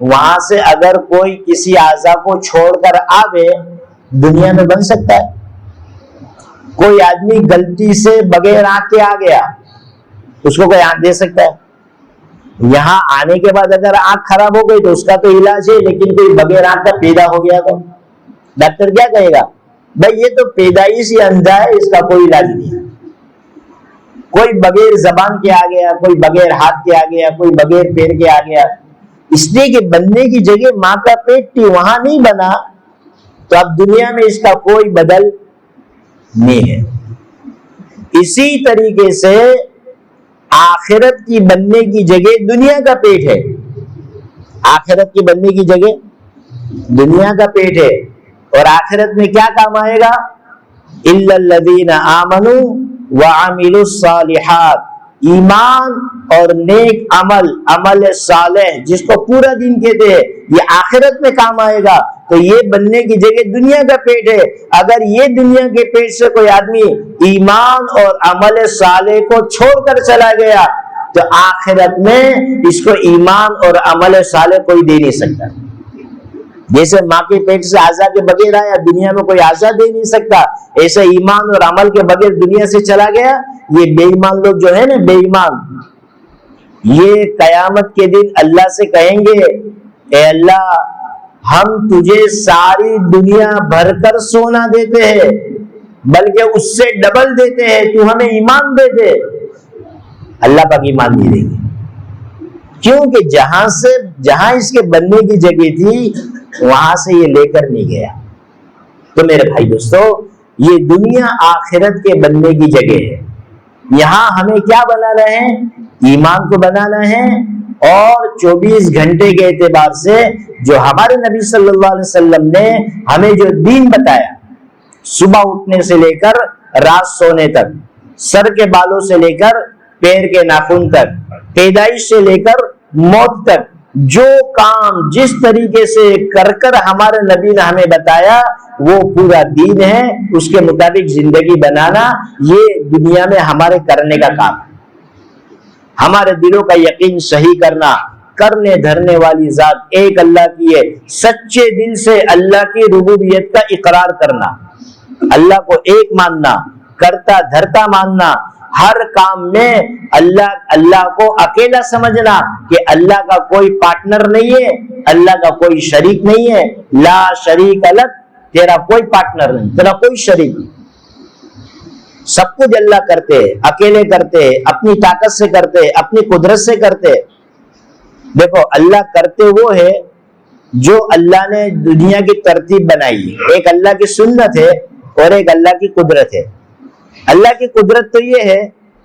وہاں سے اگر کوئی کسی اعضاء کو چھوڑ کر آوے، دنیا میں بن سکتا ہے؟ کوئی آدمی غلطی سے بغیر آنکھ کے آ گیا، اس کو کوئی آنکھ دے سکتا ہے؟ یہاں آنے کے بعد اگر آنکھ خراب ہو گئی تو اس کا تو علاج ہے، لیکن کوئی بغیر آنکھ کا پیدا ہو گیا تو ڈاکٹر کیا کہے گا؟ بھائی یہ تو پیدائش ہی اندھا ہے، اس کا کوئی علاج نہیں ہے۔ کوئی بغیر زبان کے آ گیا، کوئی بغیر ہاتھ کے آ گیا، کوئی بغیر پیر کے آ گیا، اس لیے کہ بننے کی جگہ ماں کا پیٹ تھی، وہاں نہیں بنا، تو اب دنیا میں اس کا کوئی بدل نہیں ہے۔ اسی طریقے سے آخرت کی بننے کی جگہ دنیا کا پیٹ ہے، آخرت کی بننے کی جگہ دنیا کا پیٹ ہے، اور آخرت میں کیا کام آئے گا؟ اِلَّا الَّذِينَ آمَنُوا وَعَمِلُوا الصَّالِحَاتِ، ایمان اور نیک عمل صالح جس کو پورا دین کہتے ہیں، یہ آخرت میں کام آئے گا۔ تو یہ بننے کی جگہ دنیا کا پیٹ ہے۔ اگر یہ دنیا کے پیٹ سے کوئی آدمی ایمان اور عمل صالح کو چھوڑ کر چلا گیا تو آخرت میں اس کو ایمان اور عمل صالح کوئی دے نہیں سکتا۔ جیسے ماں کے پیٹ سے اعضاء کے بغیر آیا، دنیا میں کوئی اعضاء دے نہیں سکتا، ایسے ایمان اور عمل کے بغیر دنیا سے چلا گیا۔ یہ بے ایمان لوگ جو ہے نا، بے ایمان، یہ قیامت کے دن اللہ سے کہیں گے اے اللہ ہم تجھے ساری دنیا بھر کر سونا دیتے ہیں، بلکہ اس سے ڈبل دیتے ہیں، تو ہمیں ایمان دے دے۔ اللہ پاک ایمان نہیں دیں گے، کیونکہ جہاں اس کے بننے کی جگہ تھی وہاں سے یہ لے کر نہیں گیا۔ تو میرے بھائی دوستو، یہ دنیا آخرت کے بننے کی جگہ ہے۔ یہاں ہمیں کیا بنانا ہے؟ ایمان کو بنانا ہے، اور 24 گھنٹے کے اعتبار سے جو ہمارے نبی صلی اللہ علیہ وسلم نے ہمیں جو دین بتایا، صبح اٹھنے سے لے کر رات سونے تک، سر کے بالوں سے لے کر پیر کے ناخن تک، پیدائش سے لے کر موت تک، جو کام جس طریقے سے کر ہمارے نبی نے ہمیں بتایا وہ پورا دین ہے۔ اس کے مطابق زندگی بنانا یہ دنیا میں ہمارے کرنے کا کام ہے۔ ہمارے دلوں کا یقین صحیح کرنا، کرنے دھرنے والی ذات ایک اللہ کی ہے، سچے دل سے اللہ کی ربوبیت کا اقرار کرنا، اللہ کو ایک ماننا، کرتا دھرتا ماننا، ہر کام میں اللہ کو اکیلا سمجھنا کہ اللہ کا کوئی پارٹنر نہیں ہے، اللہ کا کوئی شریک نہیں ہے۔ لا شریک لک، تیرا کوئی پارٹنر نہیں، تیرا کوئی شریک نہیں، سب کچھ اللہ کرتے، اکیلے کرتے، اپنی طاقت سے کرتے، اپنی قدرت سے کرتے۔ دیکھو اللہ کرتے وہ ہے جو اللہ نے دنیا کی ترتیب بنائی. ایک اللہ کی سنت ہے اور ایک اللہ کی قدرت ہے. اللہ کی قدرت تو یہ ہے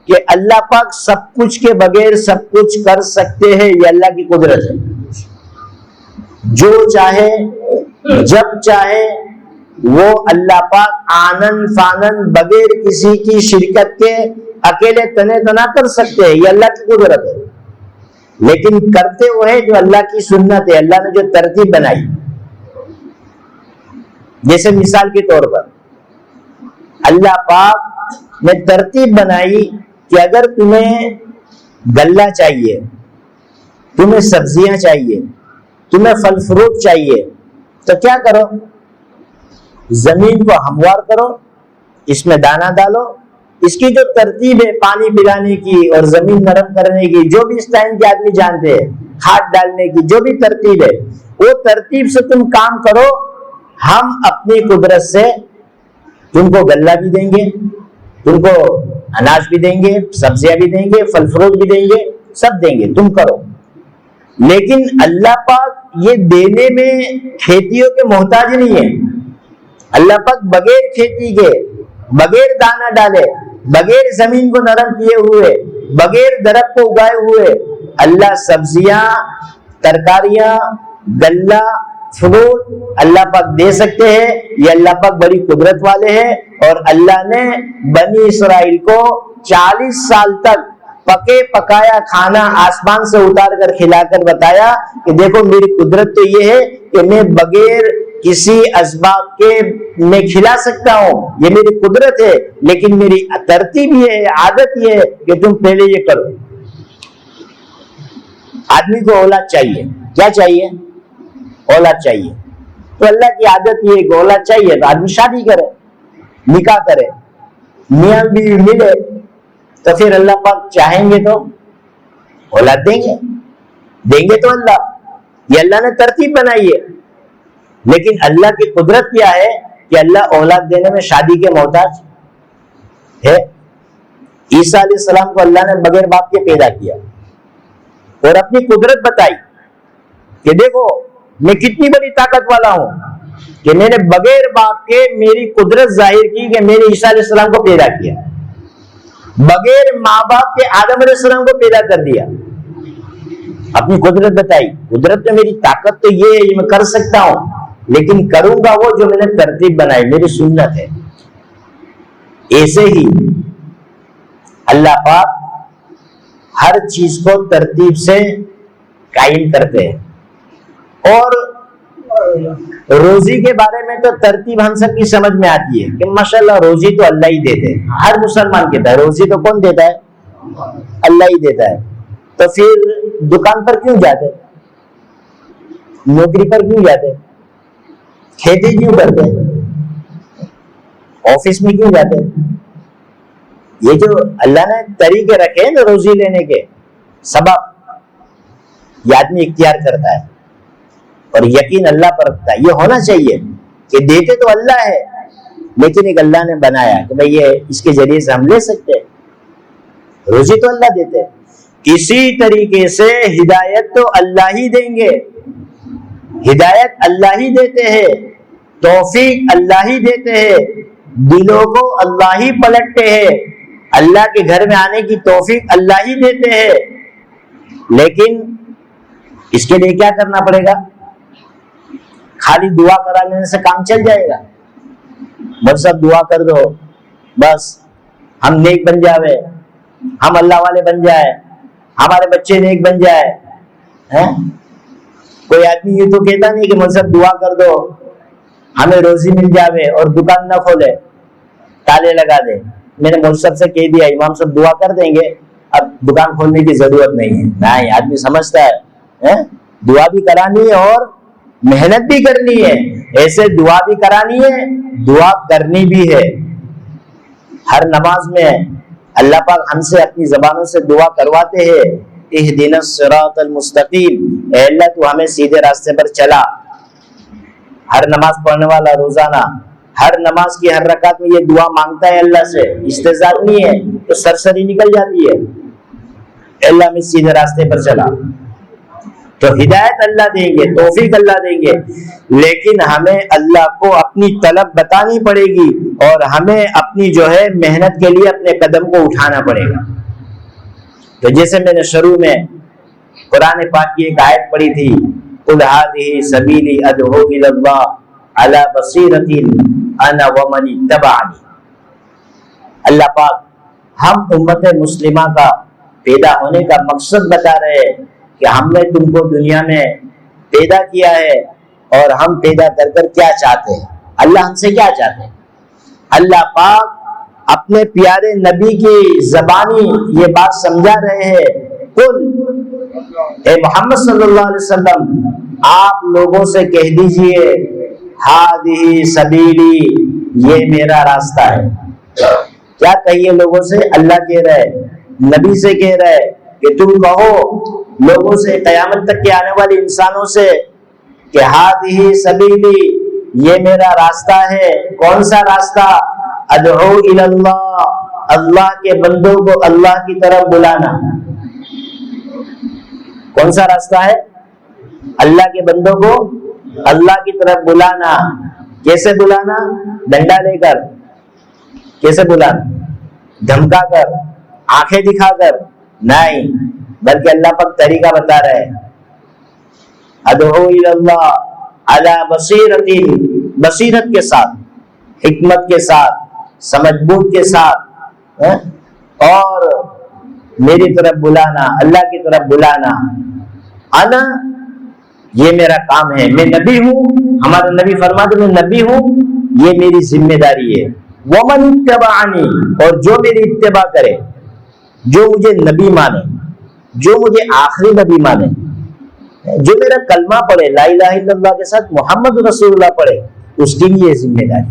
کہ اللہ پاک سب کچھ کے بغیر سب کچھ کر سکتے ہیں، یہ اللہ کی قدرت ہے. جو چاہے جب چاہے وہ اللہ پاک آنن فانن بغیر کسی کی شرکت کے اکیلے تنے تنا کر سکتے ہیں، یہ اللہ کی قدرت ہے. لیکن کرتے وہ ہے جو اللہ کی سنت ہے، اللہ نے جو ترتیب بنائی. جیسے مثال کے طور پر اللہ پاک نے ترتیب بنائی کہ اگر تمہیں غلہ چاہیے، تمہیں سبزیاں چاہیے، تمہیں پھل فروٹ چاہیے، تو کیا کرو؟ زمین کو ہموار کرو، اس میں دانہ ڈالو. اس کی جو ترتیب ہے پانی پلانے کی اور زمین نرم کرنے کی، جو بھی اس ٹائم کے آدمی جانتے ہیں، کھاد ڈالنے کی جو بھی ترتیب ہے، وہ ترتیب سے تم کام کرو. ہم اپنی قدرت سے تم کو غلہ بھی دیں گے، تم کو اناج بھی دیں گے، سبزیاں بھی دیں گے، پھل فروٹ بھی دیں گے، سب دیں گے، تم کرو. لیکن اللہ پاک یہ دینے میں کھیتیوں کے محتاج نہیں ہے. اللہ پاک بغیر کھیتی کے، بغیر دانہ ڈالے، بغیر زمین کو نرم کیے ہوئے، بغیر درخت کو اگائے ہوئے اللہ سبزیاں، ترکاریاں، غلہ، فروٹ اللہ پاک دے سکتے ہیں. یہ اللہ پاک بڑی قدرت والے ہیں. اور اللہ نے بنی اسرائیل کو 40 سال تک پکے پکایا کھانا آسمان سے اتار کر کھلا کر بتایا کہ دیکھو میری قدرت تو یہ ہے کہ میں بغیر کسی اسباب کے میں کھلا سکتا ہوں، یہ میری قدرت ہے. لیکن میری ترتیب یہ ہے، عادت یہ ہے کہ تم پہلے یہ کرو. آدمی کو اولاد چاہیے، کیا چاہیے؟ اولاد چاہیے. تو اللہ کی عادت یہ ہے کہ اولاد چاہیے تو آدمی شادی کرے، نکاح کرے، میاں بیوی ملے، تو پھر اللہ پاک چاہیں گے تو اولاد دیں گے تو اللہ، یہ اللہ نے ترتیب بنائی ہے. لیکن اللہ کی قدرت کیا ہے کہ اللہ اولاد دینے میں شادی کے محتاج ہے. عیسیٰ علیہ السلام کو اللہ نے بغیر باپ کے پیدا کیا اور اپنی قدرت بتائی کہ دیکھو میں کتنی بڑی طاقت والا ہوں کہ میں نے بغیر باپ کے میری قدرت ظاہر کی کہ میں نے عیسیٰ علیہ السلام کو پیدا کیا. بغیر ماں باپ کے آدم علیہ السلام کو پیدا کر دیا، اپنی قدرت بتائی. قدرت میں میری طاقت تو یہ ہے، یہ میں کر سکتا ہوں، لیکن کروں گا وہ جو میں نے ترتیب بنائی، میری سنت ہے. ایسے ہی اللہ پاک ہر چیز کو ترتیب سے قائم کرتے ہیں. اور روزی کے بارے میں تو ترتیب ہم سب کی سمجھ میں آتی ہے کہ ماشاءاللہ روزی تو اللہ ہی دیتے ہیں. ہر مسلمان کہتا ہے روزی تو کون دیتا ہے؟ اللہ ہی دیتا ہے. تو پھر دکان پر کیوں جاتے؟ نوکری پر کیوں جاتے؟ کھیتی کیوں کرتے؟ آفس میں کیوں جاتے؟ یہ جو اللہ نے طریقے رکھے ہیں نا روزی لینے کے، سبب یہ آدمی اختیار کرتا ہے اور یقین اللہ پر رکھتا ہے. یہ ہونا چاہیے کہ دیتے تو اللہ ہے، لیکن ایک اللہ نے بنایا کہ بھئی یہ اس کے ذریعے سے ہم لے سکتے ہیں. روزی تو اللہ دیتے ہیں. اسی طریقے سے ہدایت تو اللہ ہی دیں گے، ہدایت اللہ ہی دیتے ہیں، توفیق اللہ ہی دیتے ہیں، دلوں کو اللہ ہی پلٹتے ہیں، اللہ کے گھر میں آنے کی توفیق اللہ ہی دیتے ہیں. لیکن اس کے لیے کیا کرنا پڑے گا؟ خالی دعا کرا لینے سے کام چل جائے گا؟ بس سب دعا کر دو، بس ہم نیک بن جاوے، ہم اللہ والے بن جائے، ہمارے بچے نیک بن جائے. کوئی آدمی یہ تو کہتا نہیں کہ مجھ سے دعا کر دو ہمیں روزی مل جاوے اور دکان نہ کھولے، تالے لگا دے. میں نے مولوی سے کہہ دیا امام صاحب دعا کر دیں گے، اب دکان کھولنے کی ضرورت نہیں ہے. نہیں، آدمی سمجھتا ہے دعا بھی کرانی ہے اور محنت بھی کرنی ہے. ایسے دعا بھی کرانی ہے، دعا کرنی بھی ہے. ہر نماز میں اللہ پاک ہم سے اپنی زبانوں سے دعا کرواتے ہیں، اہدنا الصراط المستقیم، اے اللہ تو ہمیں سیدھے راستے پر چلا. ہر نماز پڑھنے والا روزانہ ہر نماز کی ہر رکعت میں یہ دعا مانگتا ہے اللہ سے. استعجاب نہیں ہے تو سرسری نکل جاتی ہے، اللہ میں سیدھے راستے پر چلا. تو ہدایت اللہ دیں گے، توفیق اللہ دیں گے، لیکن ہمیں اللہ کو اپنی طلب بتانی پڑے گی اور ہمیں اپنی جو ہے محنت کے لیے اپنے قدم کو اٹھانا پڑے گا۔ تو جیسے میں نے شروع میں قرآن پاک کی ایک آیت پڑھی تھی، قُلْ هَٰذِهِ سَبِيلِي أَدْعُو إِلَى اللَّهِ عَلَىٰ بَصِيرَةٍ أَنَا وَمَنِ اتَّبَعَنِي۔ اللہ پاک ہم امت مسلمہ کا پیدا ہونے کا مقصد بتا رہے ہیں کہ ہم نے تم کو دنیا میں پیدا کیا ہے اور ہم پیدا کر کر کیا چاہتے ہیں، اللہ ہم سے کیا چاہتے ہیں۔ اللہ پاک اپنے پیارے نبی کی زبانی یہ بات سمجھا رہے ہیں، قل اے محمد صلی اللہ علیہ وسلم آپ لوگوں سے کہہ دیجئے ہادی سبیلی، یہ میرا راستہ ہے۔ کیا کہیے لوگوں سے؟ اللہ کہہ رہے، نبی سے کہہ رہے کہ تم کہو لوگوں سے، قیامت تک کے آنے والے انسانوں سے کہ ہادی سبیلی، یہ میرا راستہ ہے۔ کون سا راستہ؟ ادعو الی اللہ، اللہ کے بندوں کو اللہ کی طرف بلانا۔ کون سا راستہ ہے؟ اللہ کے بندوں کو اللہ کی طرف بلانا۔ کیسے بلانا؟ ڈنڈا لے کر؟ کیسے بلانا؟ دھمکا کر؟ آنکھیں دکھا کر؟ نہیں، بلکہ اللہ پاک طریقہ بتا رہے ہیں، ادعو الی اللہ علی بصیرۃ، بصیرت کے ساتھ، حکمت کے ساتھ، سمجھ بوجھ کے ساتھ، اور میری طرف بلانا، اللہ کی طرف بلانا۔ انا، یہ میرا کام ہے، میں نبی ہوں، ہمارا نبی فرماتے میں نبی ہوں، یہ میری ذمہ داری ہے۔ ومن اتبعنی، اور جو میری اتباع کرے، جو مجھے نبی مانے، جو مجھے آخری نبی مانے، جو میرا کلمہ پڑھے، لا الہ الا اللہ کے ساتھ محمد رسول اللہ پڑھے، اس کی بھی یہ ذمہ داری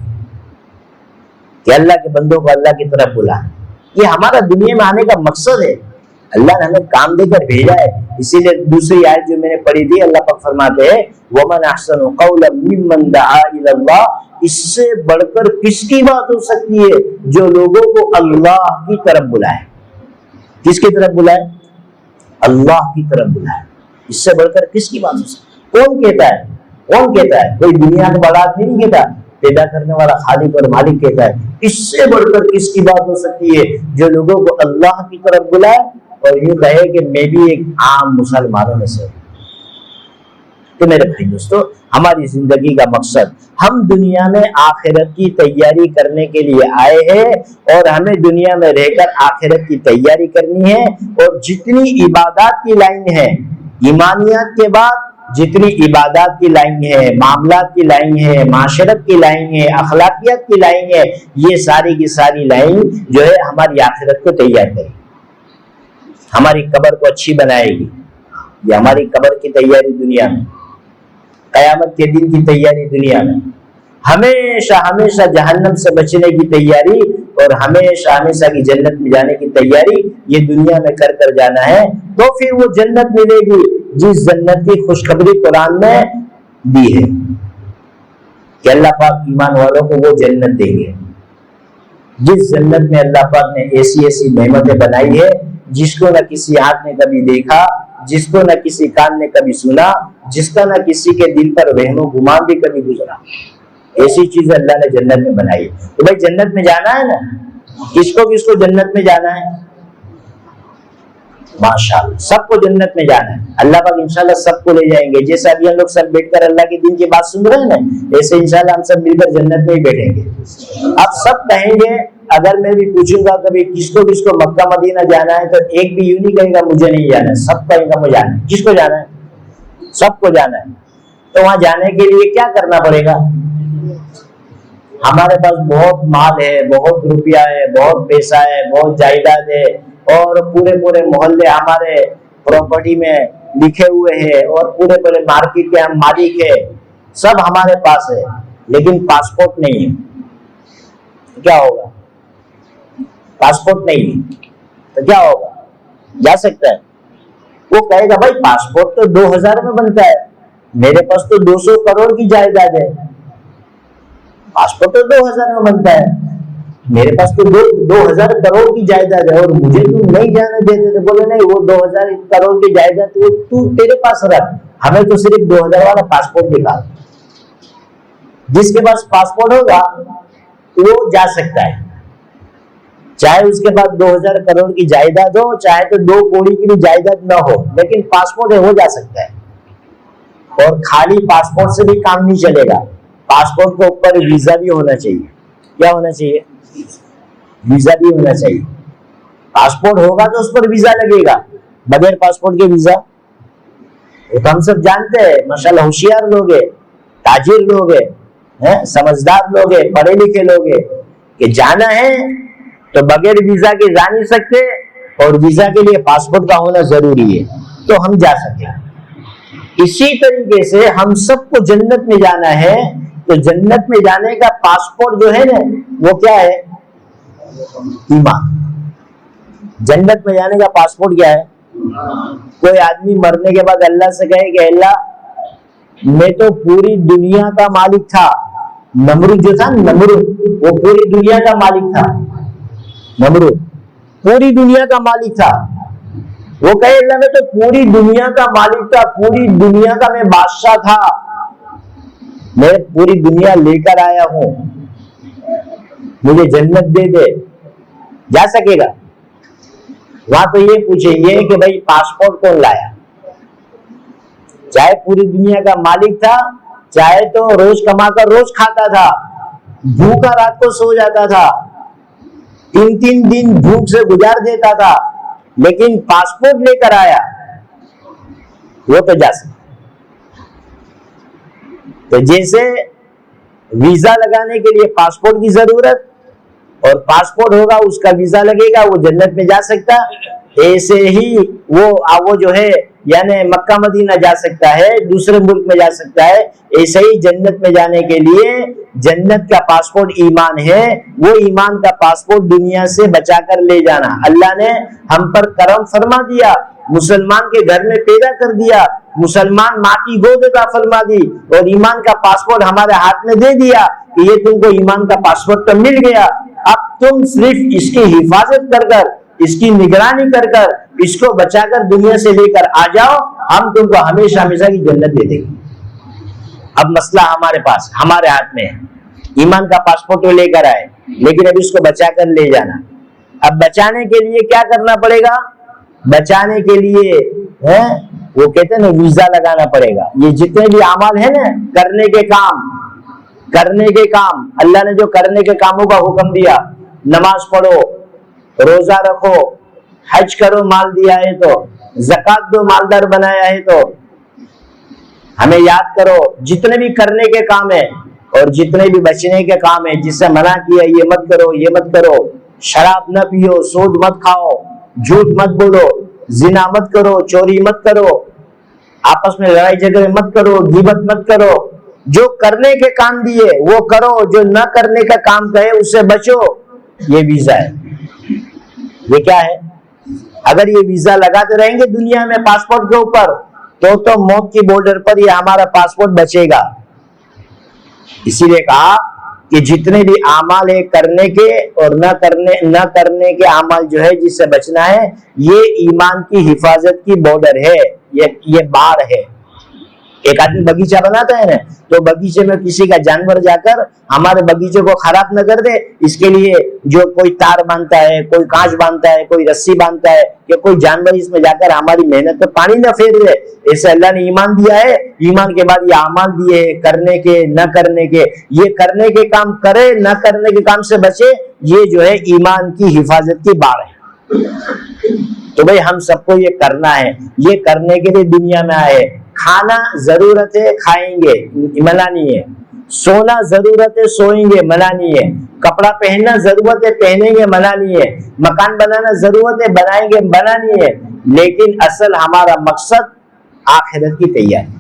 کہ اللہ کے بندوں کو اللہ کی طرف بلا۔ یہ ہمارا دنیا میں آنے کا مقصد ہے، اللہ نے ہمیں کام دے کر بھیجا ہے۔ اسی لیے دوسری آیت جو میں نے پڑھی تھی، اللہ پاک فرماتے ہیں وَمَنْ أَحْسَنُ قَوْلًا مِّمَّنْ دَعَا إِلَى اللَّهِ، اس سے بڑھ کر کس کی بات ہو سکتی ہے جو لوگوں کو اللہ کی طرف بلائے۔ کس کی طرف بلائے؟ اللہ کی طرف بلائے۔ اس سے بڑھ کر کس کی بات ہو سکتی ہے؟ کون کہتا ہے؟ کون کہتا ہے؟ کوئی دنیا کا بڑا آدمی نہیں کہتا، پیدا کرنے والا خالق اور مالک کہتا ہے۔ اس سے بڑھ کر کس کی بات ہو سکتی ہے جو لوگوں کو اللہ کی طرف بلائے اور یوں کہے کہ میں بھی ایک عام مسلمانوں میں سے ہوں۔ تو میرے بھائی دوستو، ہماری زندگی کا مقصد، ہم دنیا میں آخرت کی تیاری کرنے کے لیے آئے ہیں اور ہمیں دنیا میں رہ کر آخرت کی تیاری کرنی ہے، اور جتنی عبادات کی لائن ہے، ایمانیات کے بعد جتنی عبادات کی لائن ہے، معاملات کی لائن ہے، معاشرت کی لائن ہے، اخلاقیات کی لائن ہے، یہ ساری کی ساری لائن جو ہے ہماری آخرت کو تیار کرے گی، ہماری قبر کو اچھی بنائے گی۔ یہ ہماری قبر کی تیاری دنیا میں، قیامت کے دن کی تیاری دنیا میں، ہمیشہ ہمیشہ جہنم سے بچنے کی تیاری اور ہمیشہ ہمیشہ کی جنت میں جانے کی تیاری، یہ دنیا میں کر کر جانا ہے، تو پھر وہ جنت ملے گی جس جنت کی خوشخبری قرآن میں دی ہے کہ اللہ پاک ایمان والوں کو وہ جنت دیں گے، جس جنت میں اللہ پاک نے ایسی ایسی نعمتیں بنائی ہے جس کو نہ کسی آنکھ نے کبھی دیکھا، جس کو نہ کسی کان نے کبھی سنا، جس کا نہ کسی کے دل پر وہم و گمان بھی کبھی گزرا۔ ایسی چیزیں اللہ نے جنت میں بنائی ہے۔ تو بھائی جنت میں جانا ہے نا، کس کو جنت میں جانا ہے؟ ماشاءاللہ سب کو جنت میں جانا ہے۔ اللہ پاک انشاءاللہ سب کو لے جائیں گے۔ جیسے ابھی ہم لوگ سب بیٹھ کر اللہ کے دین کی بات سن رہے ہیں نا، ایسے انشاءاللہ ہم سب مل کر جنت میں ہی بیٹھیں گے۔ اب سب کہیں گے، اگر میں بھی پوچھوں گا کبھی کس کو مکہ مدینہ جانا ہے، تو ایک بھی یوں نہیں کہے گا مجھے نہیں جانا ہے، سب کہے گا مجھے جانا ہے۔ کس کو جانا ہے؟ سب کو جانا ہے۔ تو وہاں جانے کے لیے کیا کرنا پڑے گا؟ ہمارے پاس بہت مال ہے، بہت روپیہ ہے، بہت پیسہ ہے، بہت جائیداد ہے، اور پورے محلے ہمارے پراپرٹی میں لکھے ہوئے ہیں، اور پورے مارکیٹ کے ہم مالک ہیں، سب ہمارے پاس ہے، لیکن پاسپورٹ نہیں ہے۔ کیا ہوگا؟ پاسپورٹ نہیں ہے تو کیا ہوگا؟ جا سکتا ہے؟ وہ کہے گا بھائی پاسپورٹ تو 2000 میں بنتا ہے، میرے پاس تو 200 کروڑ کی جائیداد ہے، پاسپورٹ تو 2000 میں بنتا ہے، میرے پاس تو 2000 کروڑ کی جائیداد ہے اور مجھے تم نہیں جانے دیتے تھے. بولے نہیں, وہ 2000 کروڑ کی جائیداد تو تیرے پاس رکھ, ہمیں تو صرف 2000 والا پاسپورٹ دکھا. جس کے پاس پاسپورٹ ہوگا وہ جا سکتا ہے, چاہے اس کے پاس 2000 کروڑ کی جائیداد ہو, چاہے تو 2 کوڑی کی بھی جائیداد نہ ہو, لیکن پاسپورٹ ہے وہ جا سکتا ہے. اور خالی پاسپورٹ سے بھی کام نہیں چلے گا, پاسپورٹ کے اوپر ویزا بھی ہونا چاہیے. کیا ہونا چاہیے؟ ویزا بھی ہونا چاہیے. پاسپورٹ ہوگا تو اس پر ویزا لگے گا, بغیر پاسپورٹ کے ویزا. تو ہم سب جانتے ہیں ماشاءاللہ ہوشیار لوگ ہیں, تاجر لوگ ہیں, سمجھدار لوگ ہیں, پڑھے لکھے لوگ ہیں, کہ جانا ہے تو بغیر ویزا کے جا نہیں سکتے, اور ویزا کے لیے پاسپورٹ کا ہونا ضروری ہے تو ہم جا سکیں. اسی طریقے سے ہم سب کو جنت میں جانا ہے, تو جنت میں جانے کا پاسپورٹ جو ہے نا وہ کیا ہے؟ ایمان. جنت میں جانے کا پاسپورٹ کیا ہے؟ کوئی آدمی مرنے کے بعد اللہ سے کہے کہ اللہ میں تو پوری دنیا کا مالک تھا. نمرود جو تھا, نمرود وہ پوری دنیا کا مالک تھا. نمرود پوری دنیا کا مالک تھا. وہ کہے اللہ میں تو پوری دنیا کا مالک تھا, پوری دنیا کا میں بادشاہ تھا, میں پوری دنیا لے کر آیا ہوں, مجھے جنت دے دے. جا سکے گا؟ وہاں تو یہ پوچھیں گے کہ بھائی پاسپورٹ کون لایا؟ چاہے پوری دنیا کا مالک تھا, چاہے تو روز کما کر روز کھاتا تھا, بھوکا رات کو سو جاتا تھا, 3 دن بھوک سے گزار دیتا تھا, لیکن پاسپورٹ لے کر آیا, وہ تو جا سکتا. تو جیسے ویزا لگانے کے لیے پاسپورٹ کی ضرورت, اور پاسپورٹ ہوگا اس کا ویزا لگے گا, وہ جنت میں جا سکتا, ایسے ہی وہ جو ہے یعنی مکہ مدینہ جا سکتا ہے, دوسرے ملک میں جا سکتا ہے. ایسے ہی جنت میں جانے کے لیے جنت کا پاسپورٹ ایمان ہے. وہ ایمان کا پاسپورٹ دنیا سے بچا کر لے جانا. اللہ نے ہم پر کرم فرما دیا, مسلمان کے گھر میں پیدا کر دیا, مسلمان ماں کی گود عطا فرما دی, اور ایمان کا پاسپورٹ ہمارے ہاتھ میں دے دیا کہ یہ تم کو ایمان کا پاسپورٹ تو مل گیا. اب تم صرف اس کی حفاظت کر کر, اس کی نگرانی کر کر, اس کو بچا کر دنیا سے لے کر آ جاؤ, ہم تم کو ہمیشہ ہمیشہ کی جنت دے دیں گے. اب مسئلہ ہمارے پاس, ہمارے ہاتھ میں ہے. ایمان کا پاسپورٹ لے کر آئے, لیکن اب اس کو بچا کر لے جانا. اب بچانے کے لیے کیا کرنا پڑے گا؟ بچانے کے لیے وہ کہتے ہیں نا ویزا لگانا پڑے گا. یہ جتنے بھی اعمال ہیں نا, کرنے کے کام, اللہ نے جو کرنے کے کاموں کا حکم دیا, نماز پڑھو, روزہ رکھو, حج کرو مال دیا ہے تو, زکات دو مالدار بنایا ہے تو, ہمیں یاد کرو جتنے بھی کرنے کے کام ہیں اور جتنے بھی بچنے کے کام ہیں, جس سے منع کیا یہ مت کرو, یہ مت کرو, شراب نہ پیو, سود مت کھاؤ, جھوٹ مت بولو, زنا مت کرو, چوری مت کرو, آپس میں لڑائی جھگڑے مت کرو, غیبت مت کرو. جو کرنے کے کام دیے وہ کرو, جو نہ کرنے کا کام کہے اس سے بچو. یہ ویزا ہے. یہ کیا ہے؟ اگر یہ ویزا لگاتے رہیں گے دنیا میں پاسپورٹ کے اوپر, تو موت کی بارڈر پر یہ ہمارا پاسپورٹ بچے گا. اسی لیے کہا کہ جتنے بھی اعمال ہے کرنے کے اور نہ کرنے کے اعمال جو ہے جس سے بچنا ہے, یہ ایمان کی حفاظت کی بارڈر ہے, یہ بار ہے. ایک آدمی باغیچہ بناتا ہے نا, تو باغیچے میں کسی کا جانور جا کر ہمارے باغیچے کو خراب نہ کر دے, اس کے لیے جو کوئی تار باندھتا ہے, کوئی کانچ باندھتا ہے, کوئی رسی باندھتا ہے, کہ کوئی جانور اس میں جا کر ہماری محنت پہ پانی نہ پھیر دے. ایسے اللہ نے ایمان دیا ہے, ایمان کے بعد یہ اعمال دیے ہیں کرنے کے نہ کرنے کے. یہ کرنے کے کام کرے, نہ کرنے کے کام سے بچے, یہ جو ہے ایمان کی حفاظت کی بار ہے. تو بھئی ہم سب کو یہ کرنا ہے, یہ کرنے کے لیے دنیا میں آئے. کھانا ضرورت ہے, کھائیں گے, منع نہیں ہے. سونا ضرورت ہے, سوئیں گے, منع نہیں ہے. کپڑا پہننا ضرورت ہے, پہنیں گے, منع نہیں ہے. مکان بنانا ضرورت ہے, بنائیں گے, منع نہیں ہے. لیکن اصل ہمارا مقصد آخرت کی تیاری.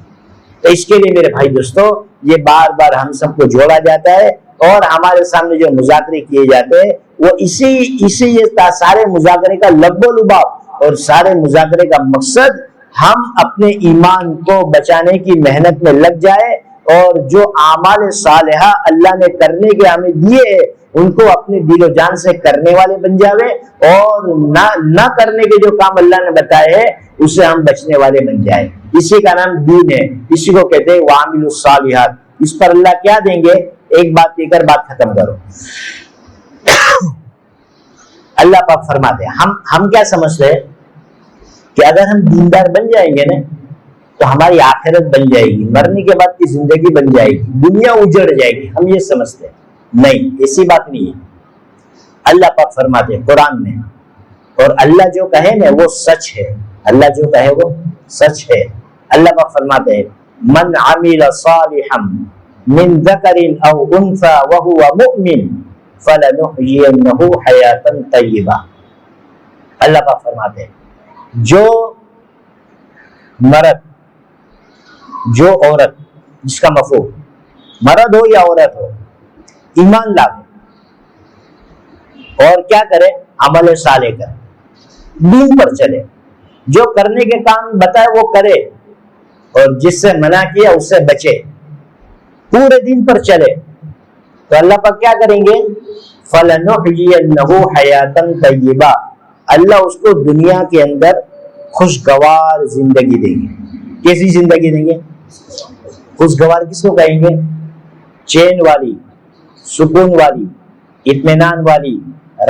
تو اس کے لیے میرے بھائی دوستو, یہ بار بار ہم سب کو جوڑا جاتا ہے, اور ہمارے سامنے جو مذاکرے کیے جاتے ہیں وہ اسی سارے مذاکرے کا لب و لباب اور سارے مذاکرے کا مقصد ہم اپنے ایمان کو بچانے کی محنت میں لگ جائے, اور جو اعمال صالحہ اللہ نے کرنے کے ہمیں دیے ان کو اپنے دل و جان سے کرنے والے بن جاوے اور نہ کرنے کے جو کام اللہ نے بتائے ہیں اسے ہم بچنے والے بن جائیں. اسی کا نام دین ہے, اسی کو کہتے ہیں وعاملوا الصالحات. اس پر اللہ کیا دیں گے؟ ایک بات کہہ کر بات ختم کرو. اللہ پاک فرماتے ہیں ہم کیا سمجھتے ہیں کہ اگر ہم دیندار بن جائیں گے نا تو ہماری آخرت بن جائے گی, مرنے کے بعد کی زندگی بن جائے گی, دنیا اجڑ جائے گی, ہم یہ سمجھتے ہیں. نہیں, ایسی بات نہیں ہے. اللہ پاک فرماتے ہیں قرآن میں, اور اللہ جو کہے نا وہ سچ ہے, اللہ جو کہے وہ سچ ہے. اللہ پاک فرماتے ہیں من عمل صالحا من ذکر او انثى وهو مؤمن فلنحيينه حیاتا طیبہ. اللہ پاک فرماتے ہیں جو مرد, جو عورت, جس کا مفہوم مرد ہو یا عورت ہو, ایمان لاوے اور کیا کرے؟ عمل صالح کرے, دین پر چلے, جو کرنے کے کام بتائے وہ کرے اور جس سے منع کیا اس سے بچے, پورے دین پر چلے, تو اللہ پاک کیا کریں گے؟ فَلَنُحْيِيَنَّهُ حَيَاتًا طَيِّبَةً, اللہ اس کو دنیا کے اندر خوشگوار زندگی دیں گے. کیسی زندگی دیں گے؟ خوشگوار کس کو کہیں گے؟ چین والی, سکون والی, اطمینان والی,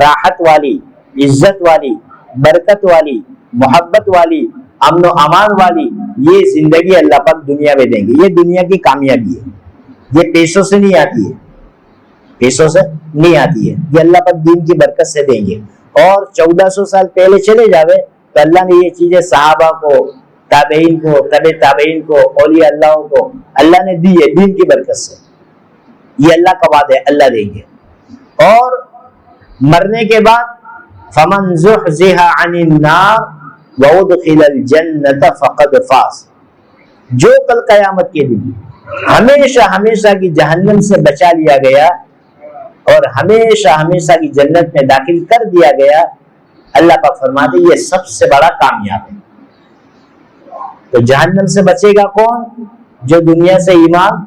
راحت والی, عزت والی, برکت والی, محبت والی, امن و امان والی, یہ زندگی اللہ پاک دنیا میں دیں گے. یہ دنیا کی کامیابی ہے, یہ پیسوں سے نہیں آتی ہے, پیسوں سے نہیں آتی ہے, یہ اللہ پاک دین کی برکت سے دیں گے. اور 1400 سال پہلے چلے جاوے تو اللہ نے یہ چیزیں صحابہ کو, تابعین کو, تبع تابعین کو, اولیاء اللہ کو اللہ نے دی ہے دین کی برکت سے. یہ اللہ کا وعدہ ہے, اللہ دیں گے. اور مرنے کے بعد فمن زحزح عن النار وادخل الجنة فقد فاز, جو کل قیامت کے دن ہمیشہ ہمیشہ کی جہنم سے بچا لیا گیا اور ہمیشہ ہمیشہ کی جنت میں داخل کر دیا گیا, اللہ پاک فرماتے یہ سب سے بڑا کامیاب ہے. تو جہنم سے بچے گا کون؟ جو دنیا سے ایمان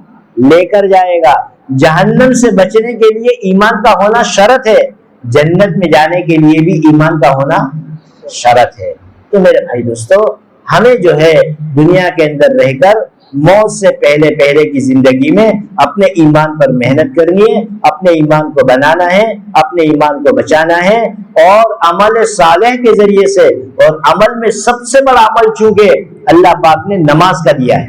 لے کر جائے گا. جہنم سے بچنے کے لیے ایمان کا ہونا شرط ہے, جنت میں جانے کے لیے بھی ایمان کا ہونا شرط ہے. تو میرے بھائی دوستو, ہمیں جو ہے دنیا کے اندر رہ کر موت سے پہلے کی زندگی میں اپنے ایمان پر محنت کرنی ہے, اپنے ایمان کو بنانا ہے, اپنے ایمان کو بچانا ہے, اور عمل صالح کے ذریعے سے, اور عمل میں سب سے بڑا عمل چونکہ اللہ پاک نے نماز کا دیا ہے,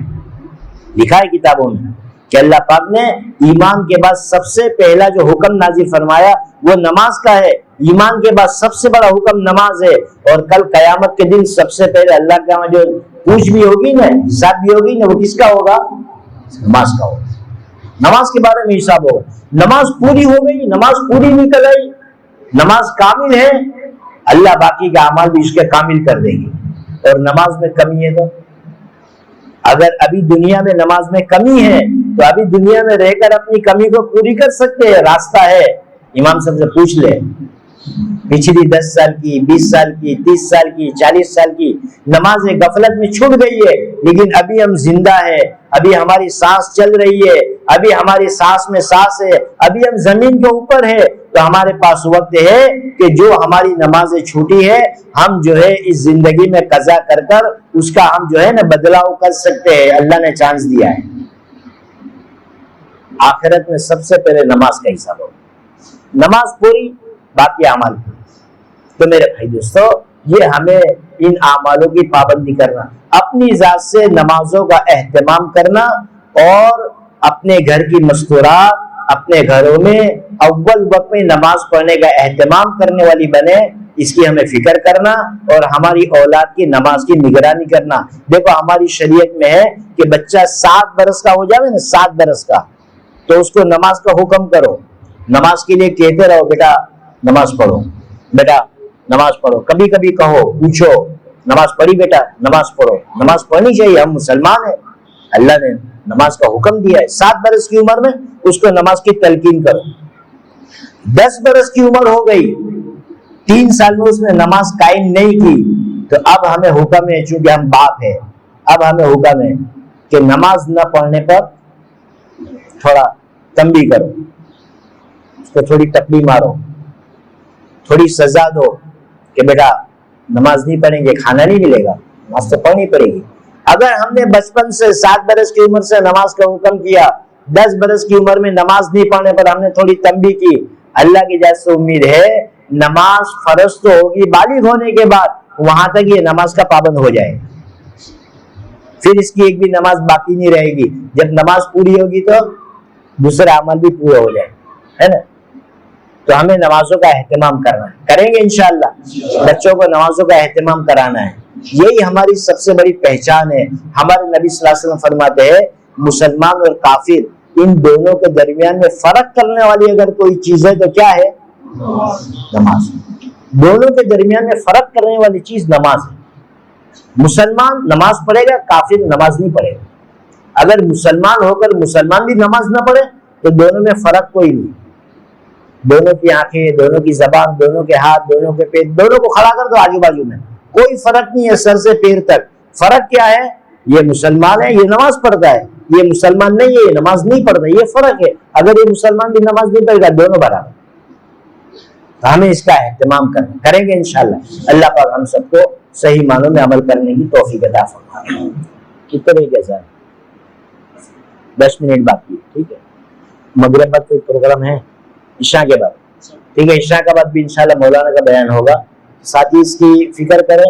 لکھا ہے کتابوں میں کہ اللہ پاک نے ایمان کے بعد سب سے پہلا جو حکم نازل فرمایا وہ نماز کا ہے. ایمان کے بعد سب سے بڑا حکم نماز ہے, اور کل قیامت کے دن سب سے پہلے اللہ کا جو پوچھ بھی ہوگی نا, حساب بھی ہوگی نا, وہ کس کا ہوگا؟ نماز کا ہوگا. نماز کے بارے میں حساب ہوگا. نماز پوری ہو گئی, نماز پوری نکل آئی, نماز کامل ہے, اللہ باقی کا اعمال بھی اس کے کامل کر دیں گے. اور نماز میں کمی ہے تو اگر ابھی دنیا میں نماز میں کمی ہے تو ابھی دنیا میں رہ کر اپنی کمی کو پوری کر سکتے ہیں, راستہ ہے. امام صاحب سے پوچھ لے, پچھلی 10 سال کی, 20 سال کی, 30 سال کی, 40 سال کی نماز غفلت میں چھوٹ گئی ہے, لیکن ابھی ہم زندہ ہیں, ابھی ہماری سانس چل رہی ہے, ابھی ہماری سانس میں سانس ہے, ابھی ہم زمین کے اوپر ہے, تو ہمارے پاس وقت ہے کہ جو ہماری نمازیں چھوٹی ہے ہم جو ہے اس زندگی میں قضا کر کر اس کا ہم جو ہے نا بدلاؤ کر سکتے ہیں. اللہ نے چانس دیا ہے. آخرت میں سب سے پہلے نماز کا حساب ہوگا, نماز پوری, باقی اعمال پوری. تو میرے بھائی دوستو, یہ ہمیں ان اعمالوں کی پابندی کرنا, اپنی ذات سے نمازوں کا اہتمام کرنا, اور اپنے گھر کی مستورات, اپنے گھروں میں اول وقت میں نماز پڑھنے کا اہتمام کرنے والی بنے, اس کی ہمیں فکر کرنا, اور ہماری اولاد کی نماز کی نگرانی کرنا. دیکھو ہماری شریعت میں ہے کہ بچہ 7 برس کا ہو جائے نا, 7 برس کا, تو اس کو نماز کا حکم کرو, نماز کے لیے کہتے رہو بیٹا نماز پڑھو, بیٹا نماز پڑھو. کبھی کبھی کہو, پوچھو, نماز پڑھی بیٹا, نماز پڑھو. نماز پڑھنی چاہیے, ہم مسلمان ہیں, اللہ نے نماز کا حکم دیا ہے. 7 برس کی عمر میں اس کو نماز کی تلقین کرو. 10 برس کی عمر ہو گئی, 3 سال میں اس نے نماز قائم نہیں کی, تو اب ہمیں حکم ہے, چونکہ ہم باپ ہیں, اب ہمیں حکم ہے کہ نماز نہ پڑھنے پر تھوڑا تنبیہ کرو, اس کو تھوڑی ٹپلی مارو, تھوڑی سزا دو کہ بیٹا نماز نہیں پڑھیں گے کھانا نہیں ملے گا, نماز تو پڑھنی پڑے گی. اگر ہم نے بچپن سے 7 برس کی عمر سے نماز کا حکم کیا, 10 برس کی عمر میں نماز نہیں پڑھنے پر ہم نے تھوڑی تنبیہ کی, اللہ کی جانب سے امید ہے نماز فرض تو ہوگی بالغ ہونے کے بعد, وہاں تک یہ نماز کا پابند ہو جائے, پھر اس کی ایک بھی نماز باقی نہیں رہے گی. جب نماز پوری ہوگی تو دوسرے عمل بھی پورے ہو جائے, ہے نا. تو ہمیں نمازوں کا اہتمام کرنا ہے, کریں گے انشاءاللہ. بچوں کو نمازوں کا اہتمام کرانا ہے, یہی ہماری سب سے بڑی پہچان ہے. ہمارے نبی صلی اللہ علیہ وسلم فرماتے ہیں مسلمان اور کافر ان دونوں کے درمیان میں فرق کرنے والی اگر کوئی چیز ہے تو کیا ہے؟ نماز. دونوں کے درمیان میں فرق کرنے والی چیز نماز ہے. مسلمان نماز پڑھے گا, کافر نماز نہیں پڑھے گا. اگر مسلمان ہو کر مسلمان بھی نماز نہ پڑھے تو دونوں میں فرق کوئی نہیں. دونوں کی آنکھیں, دونوں کی زبان, دونوں کے ہاتھ, دونوں کے پیر, دونوں کو کھڑا کر دو آجو باجو میں, کوئی فرق نہیں ہے سر سے پیر تک. فرق کیا ہے؟ یہ مسلمان ہے یہ نماز پڑھتا ہے, یہ مسلمان نہیں ہے یہ نماز نہیں پڑھتا, یہ فرق ہے. اگر یہ مسلمان بھی نماز نہیں پڑھے گا دونوں برابر. تو ہمیں اس کا اہتمام کریں گے انشاءاللہ. اللہ پاک ہم سب کو صحیح معنوں میں عمل کرنے کی توفیق عطا فرمائے. کتنے کے ساتھ 10 منٹ باقی ہے, ٹھیک ہے. مغرب بعد کوئی پروگرام ہے؟ عشاء کے بعد, ٹھیک ہے. عشاء کے بعد بھی انشاءاللہ مولانا کا بیان ہوگا, ساتھی اس کی فکر کریں.